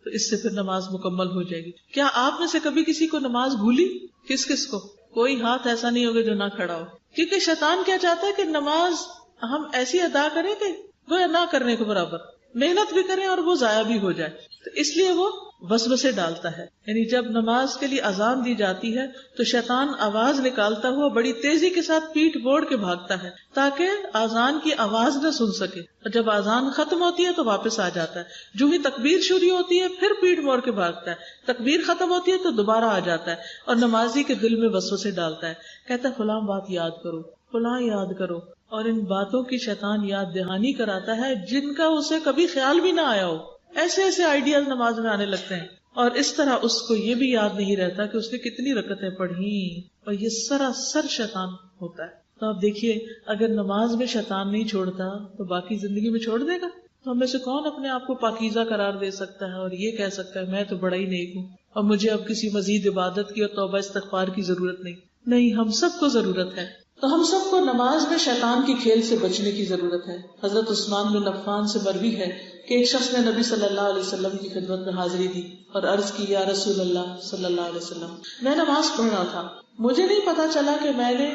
تو اس سے پھر نماز مکمل ہو جائے گی. کیا آپ میں سے کبھی کسی کو نماز بھولی؟ کس کو؟ کوئی ہاتھ ایسا نہیں ہوگا جو نہ کھڑا ہو. کیونکہ شیطان کیا چاہتا ہے کہ نماز ہم ایسی ادا کریں کہ وہ نہ کرنے کے برابر، محنت بھی کریں اور وہ ضائع بھی ہو جائے. تو اس لیے وہ وسوسے ڈالتا ہے. یعنی جب نماز کے لیے اذان دی جاتی ہے تو شیطان آواز نکالتا ہوا بڑی تیزی کے ساتھ پیٹ موڑ کے بھاگتا ہے تاکہ اذان کی آواز نہ سن سکے، اور جب اذان ختم ہوتی ہے تو واپس آ جاتا ہے. جو ہی تکبیر شروع ہوتی ہے پھر پیٹ موڑ کے بھاگتا ہے، تکبیر ختم ہوتی ہے تو دوبارہ آ جاتا ہے اور نمازی کے دل میں وسوسے ڈالتا ہے، کہتا ہے فلاں بات یاد کرو، فلاں یاد کرو، اور ان باتوں کی شیطان یاد دہانی کراتا ہے جن کا اسے کبھی خیال بھی نہ آیا ہو. ایسے ایسے آئیڈیاز نماز میں آنے لگتے ہیں، اور اس طرح اس کو یہ بھی یاد نہیں رہتا کہ اس نے کتنی رکعتیں پڑھی، اور یہ سراسر شیطان ہوتا ہے. تو آپ دیکھیے اگر نماز میں شیطان نہیں چھوڑتا تو باقی زندگی میں چھوڑ دے گا؟ تو ہم میں سے کون اپنے آپ کو پاکیزہ قرار دے سکتا ہے اور یہ کہہ سکتا ہے میں تو بڑا ہی نیک ہوں اور مجھے اب کسی مزید عبادت کی اور توبہ استغفار کی ضرورت نہیں؟ نہیں، ہم سب کو ضرورت ہے. تو ہم سب کو نماز میں شیطان کی کھیل سے بچنے کی ضرورت ہے. حضرت عثمان بن عفان سے مروی ہے کہ ایک شخص نے نبی صلی اللہ علیہ وسلم کی خدمت میں حاضری دی اور عرض کی یا رسول اللہ صلی اللہ علیہ وسلم، میں نماز پڑھ رہا تھا، مجھے نہیں پتا چلا کہ میں نے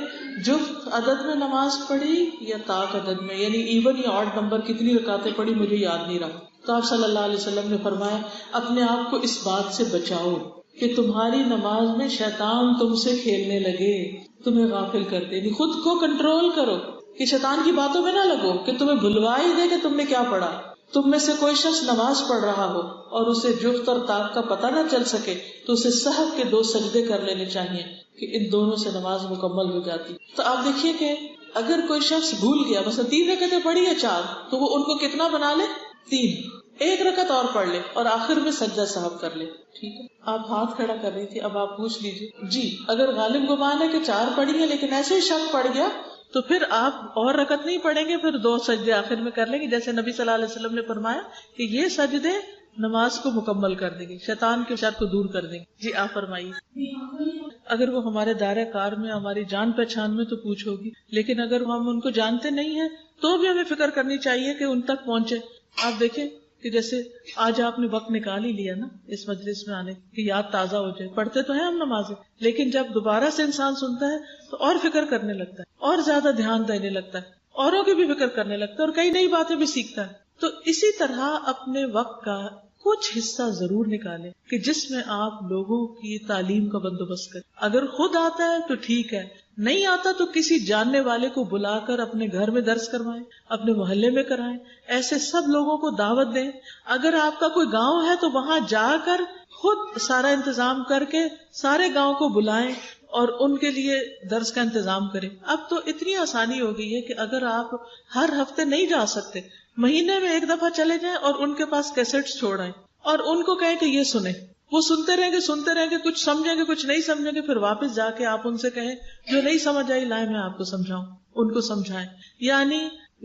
جفت عدد میں نماز پڑھی یا طاق عدد میں، یعنی ایون یا آڈ نمبر کتنی رکعتیں پڑھی مجھے یاد نہیں رہا. تو آپ صلی اللہ علیہ وسلم نے فرمایا اپنے آپ کو اس بات سے بچاؤ کہ تمہاری نماز میں شیطان تم سے کھیلنے لگے، تمہیں غافل کر دے. خود کو کنٹرول کرو کہ شیطان کی باتوں میں نہ لگو کہ تمہیں بھلوا ہی دے کہ تم نے کیا پڑھا. تم میں سے کوئی شخص نماز پڑھ رہا ہو اور اسے جفت اور طاق کا پتہ نہ چل سکے تو اسے سہو کے 2 سجدے کر لینے چاہیے کہ ان دونوں سے نماز مکمل ہو جاتی. تو آپ دیکھیے کہ اگر کوئی شخص بھول گیا، مثلا 3 رکعتیں پڑھی یا 4، تو وہ ان کو کتنا بنا لے؟ 3، 1 رکعت اور پڑھ لے اور آخر میں سجدہ سہو کر لے. ٹھیک ہے، آپ ہاتھ کھڑا کر رہی تھی، اب آپ پوچھ لیجیے جی اگر غالب گمان ہے کہ 4 پڑھی ہے لیکن ایسے ہی شک پڑ گیا تو پھر آپ اور رکعت نہیں پڑھیں گے، پھر 2 سجدے آخر میں کر لیں گے، جیسے نبی صلی اللہ علیہ وسلم نے فرمایا کہ یہ سجدے نماز کو مکمل کر دیں گے، شیطان کے شر کو دور کر دیں گے. جی آپ فرمائیے. اگر وہ ہمارے دائرہ کار میں ہماری جان پہچان میں تو پوچھ ہوگی، لیکن اگر ہم ان کو جانتے نہیں ہیں تو بھی ہمیں فکر کرنی چاہیے کہ ان تک پہنچے. آپ دیکھیں کہ جیسے آج آپ نے وقت نکال ہی لیا نا اس مجلس میں آنے کی، یاد تازہ ہو جائے. پڑھتے تو ہیں ہم نمازیں، لیکن جب دوبارہ سے انسان سنتا ہے تو اور فکر کرنے لگتا ہے، اور زیادہ دھیان دینے لگتا ہے، اوروں کی بھی فکر کرنے لگتا ہے اور کئی نئی باتیں بھی سیکھتا ہے. تو اسی طرح اپنے وقت کا کچھ حصہ ضرور نکالیں کہ جس میں آپ لوگوں کی تعلیم کا بندوبست کریں. اگر خود آتا ہے تو ٹھیک ہے، نہیں آتا تو کسی جاننے والے کو بلا کر اپنے گھر میں درس کروائیں، اپنے محلے میں کرائیں، ایسے سب لوگوں کو دعوت دیں. اگر آپ کا کوئی گاؤں ہے تو وہاں جا کر خود سارا انتظام کر کے سارے گاؤں کو بلائیں اور ان کے لیے درس کا انتظام کریں. اب تو اتنی آسانی ہو گئی ہے کہ اگر آپ ہر ہفتے نہیں جا سکتے، مہینے میں ایک دفعہ چلے جائیں اور ان کے پاس کیسٹس چھوڑ آئیں اور ان کو کہیں کہ یہ سنیں. وہ سنتے رہیں گے، کچھ سمجھیں گے کچھ نہیں سمجھیں گے، پھر واپس جا کے آپ ان سے کہیں جو نہیں سمجھ آئی لائیں میں آپ کو سمجھاؤں، ان کو سمجھائیں. یعنی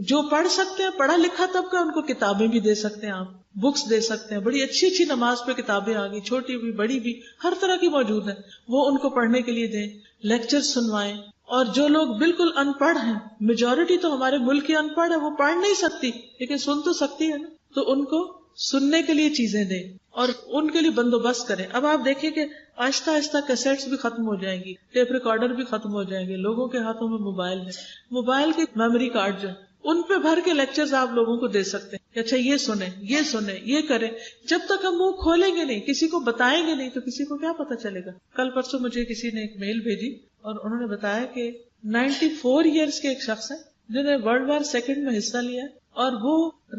جو پڑھ سکتے ہیں، پڑھا لکھا طبقہ، ان کو کتابیں بھی دے سکتے ہیں، آپ بکس دے سکتے ہیں. بڑی اچھی اچھی نماز پہ کتابیں آ گئی، چھوٹی بھی بڑی بھی ہر طرح کی موجود ہیں، وہ ان کو پڑھنے کے لیے دیں. لیکچر سنوائیں. اور جو لوگ بالکل ان پڑھ ہیں، میجورٹی تو ہمارے ملک کی ان پڑھ ہے، وہ پڑھ نہیں سکتی لیکن سن تو سکتی ہے نا، تو ان کو سننے کے لیے چیزیں دیں اور ان کے لیے بندوبست کریں. اب آپ دیکھیں کہ آہستہ آہستہ کیسٹس بھی ختم ہو جائیں گی، ٹیپ ریکارڈر بھی ختم ہو جائیں گے، لوگوں کے ہاتھوں میں موبائل ہے، موبائل کے میموری کارڈ جو ہے ان پہ بھر کے لیکچرز آپ لوگوں کو دے سکتے ہیں کہ اچھا یہ سنیں یہ کریں. جب تک ہم منہ کھولیں گے نہیں، کسی کو بتائیں گے نہیں، تو کسی کو کیا پتا چلے گا. کل پرسوں مجھے کسی نے ایک میل بھیجی اور انہوں نے بتایا کہ 94 ایئرس کے ایک شخص ہیں جنہوں نے ورلڈ وار سیکنڈ میں حصہ لیا اور وہ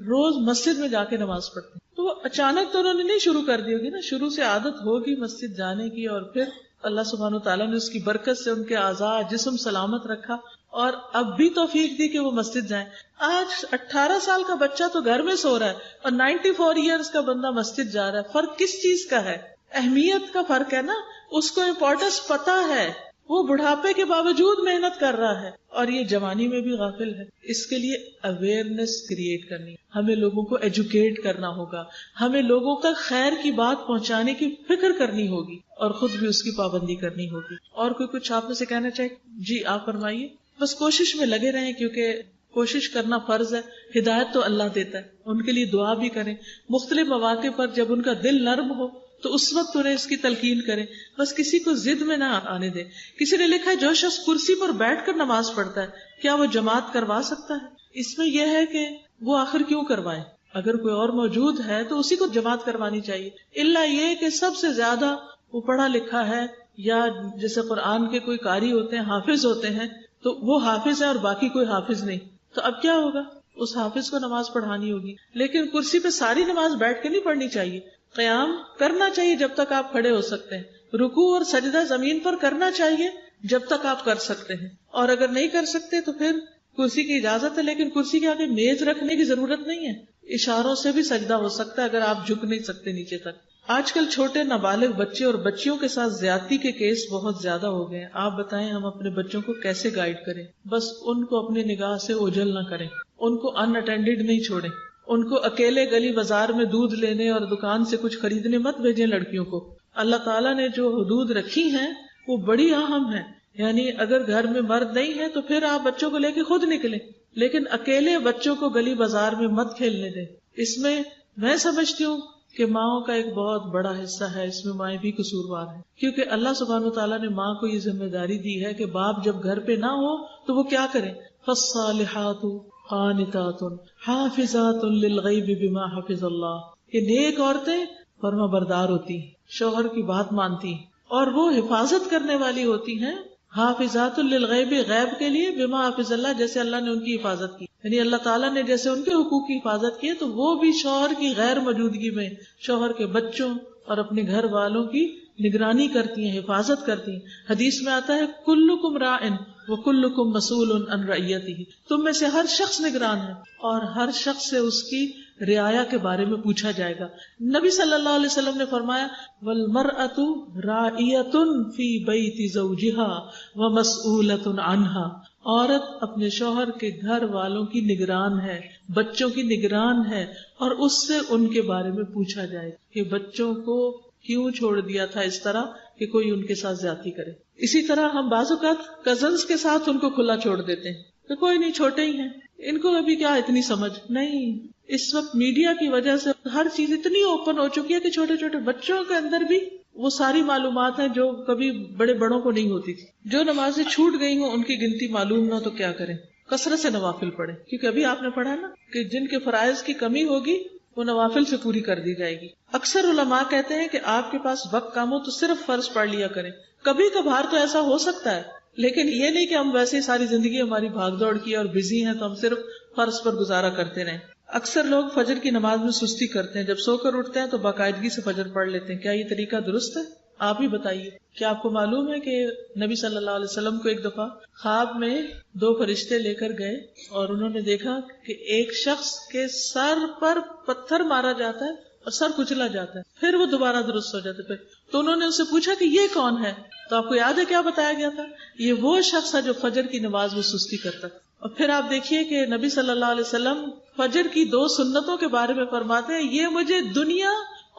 روز مسجد میں جا کے نماز پڑھتے ہیں. تو اچانک تو انہوں نے نہیں شروع کر دی ہوگی نا، شروع سے عادت ہوگی مسجد جانے کی، اور پھر اللہ سبحانہ وتعالیٰ نے اس کی برکت سے ان کے اعضاء جسم سلامت رکھا اور اب بھی توفیق دی کہ وہ مسجد جائیں. آج 18 سال کا بچہ تو گھر میں سو رہا ہے اور 94 ایئرس کا بندہ مسجد جا رہا ہے. فرق کس چیز کا ہے؟ اہمیت کا فرق ہے نا. اس کو امپورٹنس پتا ہے، وہ بڑھاپے کے باوجود محنت کر رہا ہے اور یہ جوانی میں بھی غافل ہے. اس کے لیے اویئرنیس کریٹ کرنی، ہمیں لوگوں کو ایجوکیٹ کرنا ہوگا، ہمیں لوگوں تک خیر کی بات پہنچانے کی فکر کرنی ہوگی اور خود بھی اس کی پابندی کرنی ہوگی. اور کوئی کچھ آپ میں سے کہنا چاہے؟ جی آپ فرمائیے. بس کوشش میں لگے رہیں، کیونکہ کوشش کرنا فرض ہے. ہدایت تو اللہ دیتا ہے، ان کے لیے دعا بھی کریں. مختلف مواقع پر جب ان کا دل نرم ہو تو اس وقت انہیں اس کی تلقین کریں. بس کسی کو ضد میں نہ آنے دیں. کسی نے لکھا ہے جو شخص کرسی پر بیٹھ کر نماز پڑھتا ہے کیا وہ جماعت کروا سکتا ہے؟ اس میں یہ ہے کہ وہ آخر کیوں کروائے؟ اگر کوئی اور موجود ہے تو اسی کو جماعت کروانی چاہیے، الا یہ کہ سب سے زیادہ وہ پڑھا لکھا ہے، یا جیسے قرآن کے کوئی قاری ہوتے ہیں، حافظ ہوتے ہیں، تو وہ حافظ ہے اور باقی کوئی حافظ نہیں، تو اب کیا ہوگا؟ اس حافظ کو نماز پڑھانی ہوگی. لیکن کرسی پہ ساری نماز بیٹھ کے نہیں پڑھنی چاہیے. قیام کرنا چاہیے جب تک آپ کھڑے ہو سکتے ہیں. رکوع اور سجدہ زمین پر کرنا چاہیے جب تک آپ کر سکتے ہیں، اور اگر نہیں کر سکتے تو پھر کرسی کی اجازت ہے، لیکن کرسی کے آگے میز رکھنے کی ضرورت نہیں ہے. اشاروں سے بھی سجدہ ہو سکتا ہے اگر آپ جھک نہیں سکتے نیچے تک. آج کل چھوٹے نابالغ بچے اور بچیوں کے ساتھ زیادتی کے کیس بہت زیادہ ہو گئے ہیں. آپ بتائیں ہم اپنے بچوں کو کیسے گائیڈ کریں؟ بس ان کو اپنی نگاہ سے اوجھل نہ کریں، ان کو ان اٹینڈڈ نہیں چھوڑیں، ان کو اکیلے گلی بازار میں دودھ لینے اور دکان سے کچھ خریدنے مت بھیجیں. لڑکیوں کو اللہ تعالیٰ نے جو حدود رکھی ہیں وہ بڑی اہم ہیں. یعنی اگر گھر میں مرد نہیں ہے تو پھر آپ بچوں کو لے کے خود نکلیں، لیکن اکیلے بچوں کو گلی بازار میں مت کھیلنے دیں. اس میں میں سمجھتی ہوں کہ ماؤں کا ایک بہت بڑا حصہ ہے، اس میں مائیں بھی قصوروار ہیں، کیونکہ اللہ سبحانہ وتعالیٰ نے ماں کو یہ ذمہ داری دی ہے کہ باپ جب گھر پہ نہ ہو تو وہ کیا کریں؟ فالصالحات قانتات حافظات للغیب بما حفظ اللہ. کہ نیک عورتیں فرما بردار ہوتی ہیں، شوہر کی بات مانتی ہیں، اور وہ حفاظت کرنے والی ہوتی ہیں. حافظات للغیب، غیب کے لیے، بما حفظ اللہ، جیسے اللہ نے ان کی حفاظت کی. یعنی اللہ تعالیٰ نے جیسے ان کے حقوق کی حفاظت کی ہے تو وہ بھی شوہر کی غیر موجودگی میں شوہر کے بچوں اور اپنے گھر والوں کی نگرانی کرتی ہیں، حفاظت کرتی ہیں. حدیث میں آتا ہے کلکم راعن وکلکم مسئول عن رعیتہ، تم میں سے ہر شخص نگران ہے اور ہر شخص سے اس کی رعایا کے بارے میں پوچھا جائے گا. نبی صلی اللہ علیہ وسلم نے فرمایا والمرأة راعیة فی بیت زوجها ومسئولة عنها، عورت اپنے شوہر کے گھر والوں کی نگران ہے، بچوں کی نگران ہے، اور اس سے ان کے بارے میں پوچھا جائے کہ بچوں کو کیوں چھوڑ دیا تھا اس طرح کہ کوئی ان کے ساتھ زیادتی کرے. اسی طرح ہم بعض اوقات کزنز کے ساتھ ان کو کھلا چھوڑ دیتے ہیں کہ کوئی نہیں، چھوٹے ہی ہیں، ان کو ابھی کیا اتنی سمجھ نہیں. اس وقت میڈیا کی وجہ سے ہر چیز اتنی اوپن ہو چکی ہے کہ چھوٹے چھوٹے بچوں کے اندر بھی وہ ساری معلومات ہیں جو کبھی بڑے بڑوں کو نہیں ہوتی تھی. جو نمازیں چھوٹ گئی ہوں ان کی گنتی معلوم نہ تو کیا کریں؟ کثرت سے نوافل پڑھیں، کیونکہ ابھی آپ نے پڑھا نا کہ جن کے فرائض کی کمی ہوگی وہ نوافل سے پوری کر دی جائے گی. اکثر علماء کہتے ہیں کہ آپ کے پاس وقت کم ہو تو صرف فرض پڑھ لیا کریں. کبھی کبھار تو ایسا ہو سکتا ہے، لیکن یہ نہیں کہ ہم ویسے ہی ساری زندگی ہماری بھاگ دوڑ کی اور بزی ہیں تو ہم صرف فرض پر گزارا کرتے رہیں. اکثر لوگ فجر کی نماز میں سستی کرتے ہیں، جب سو کر اٹھتے ہیں تو باقاعدگی سے فجر پڑھ لیتے ہیں، کیا یہ طریقہ درست ہے؟ آپ ہی بتائیے. کیا آپ کو معلوم ہے کہ نبی صلی اللہ علیہ وسلم کو ایک دفعہ خواب میں 2 فرشتے لے کر گئے اور انہوں نے دیکھا کہ ایک شخص کے سر پر پتھر مارا جاتا ہے اور سر کچلا جاتا ہے، پھر وہ دوبارہ درست ہو جاتا ہے. تو انہوں نے ان سے پوچھا کہ یہ کون ہے؟ تو آپ کو یاد ہے کیا بتایا گیا تھا؟ یہ وہ شخص ہے جو فجر کی نماز میں سستی کرتا تھا. اور پھر آپ دیکھیے کہ نبی صلی اللہ علیہ وسلم فجر کی 2 سنتوں کے بارے میں فرماتے ہیں یہ مجھے دنیا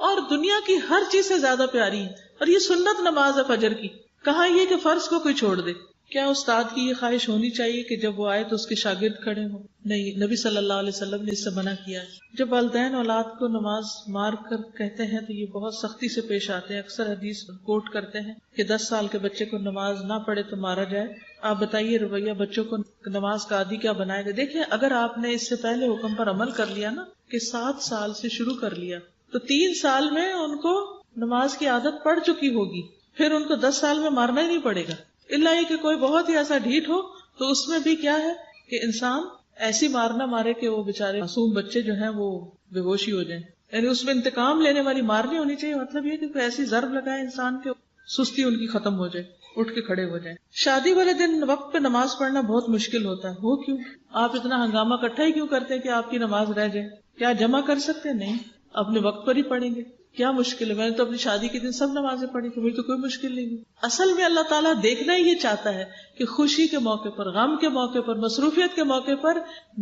اور دنیا کی ہر چیز سے زیادہ پیاری ہے، اور یہ سنت نماز ہے فجر کی. کہاں یہ کہ فرض کو کوئی چھوڑ دے. کیا استاد کی یہ خواہش ہونی چاہیے کہ جب وہ آئے تو اس کے شاگرد کھڑے ہوں؟ نہیں، نبی صلی اللہ علیہ وسلم نے اس سے منع کیا ہے. جب والدین اولاد کو نماز مار کر کہتے ہیں تو یہ بہت سختی سے پیش آتے ہیں. اکثر حدیث کوٹ کرتے ہیں کہ 10 سال کے بچے کو نماز نہ پڑھے تو مارا جائے. آپ بتائیے رویہ بچوں کو نماز کا عادی کیا بنائے گا؟ دیکھیں اگر آپ نے اس سے پہلے حکم پر عمل کر لیا نا کہ 7 سال سے شروع کر لیا تو 3 سال میں ان کو نماز کی عادت پڑ چکی ہوگی، پھر ان کو 10 سال میں مارنا ہی نہیں پڑے گا. اللہ یہ کہ کوئی بہت ہی ایسا ڈھیٹ ہو تو اس میں بھی کیا ہے کہ انسان ایسی مارنا مارے کہ وہ بےچارے معصوم بچے جو ہیں وہ بے ہوشی ہو جائیں. یعنی اس میں انتقام لینے والی مار نہیں ہونی چاہیے. مطلب یہ کہ کوئی ایسی ضرب لگائے انسان کے سستی ان کی ختم ہو جائے، اٹھ کے کھڑے ہو جائیں. شادی والے دن وقت پہ نماز پڑھنا بہت مشکل ہوتا ہے. وہ کیوں؟ آپ اتنا ہنگامہ اکٹھا ہی کیوں کرتے ہیں کہ آپ کی نماز رہ جائے؟ کیا جمع کر سکتے ہیں؟ نہیں، اپنے وقت پر ہی پڑھیں گے. کیا مشکل ہے؟ میں نے تو اپنی شادی کے دن سب نمازیں پڑھی تو مجھے تو کوئی مشکل نہیں ہوئی. اصل میں اللہ تعالیٰ دیکھنا ہی یہ چاہتا ہے کہ خوشی کے موقع پر، غم کے موقع پر، مصروفیت کے موقع پر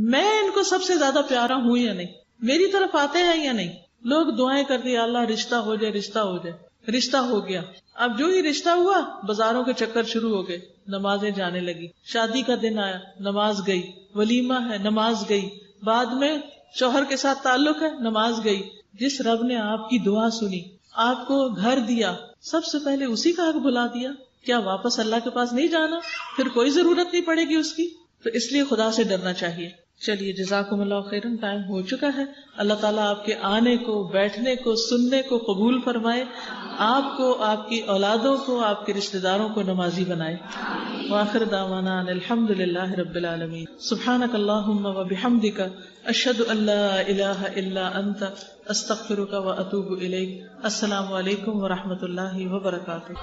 میں ان کو سب سے زیادہ پیارا ہوں یا نہیں، میری طرف آتے ہیں یا نہیں. لوگ دعائیں کرتے ہیں اللہ رشتہ ہو جائے، رشتہ ہو جائے. رشتہ ہو گیا، اب جو ہی رشتہ ہوا بازاروں کے چکر شروع ہو گئے، نمازیں جانے لگی. شادی کا دن آیا، نماز گئی. ولیمہ ہے، نماز گئی. بعد میں شوہر کے ساتھ تعلق ہے، نماز گئی. جس رب نے آپ کی دعا سنی، آپ کو گھر دیا، سب سے پہلے اسی کا حق بھلا دیا. کیا واپس اللہ کے پاس نہیں جانا؟ پھر کوئی ضرورت نہیں پڑے گی اس کی. تو اس لیے خدا سے ڈرنا چاہیے. چلیے جزاکم اللہ خیرن، ٹائم ہو چکا ہے. اللہ تعالیٰ آپ کے آنے کو، بیٹھنے کو، سننے کو قبول فرمائے. آپ کو، آپ کی اولادوں کو، آپ کے رشتہ داروں کو نمازی بنائے. وآخر دعوانا ان الحمد للہ رب العالمین. سبحانک اللہم وبحمدک، اشہد ان لا الہ الا انت، استغفرک واتوب الیک. السلام علیکم ورحمۃ اللہ وبرکاتہ.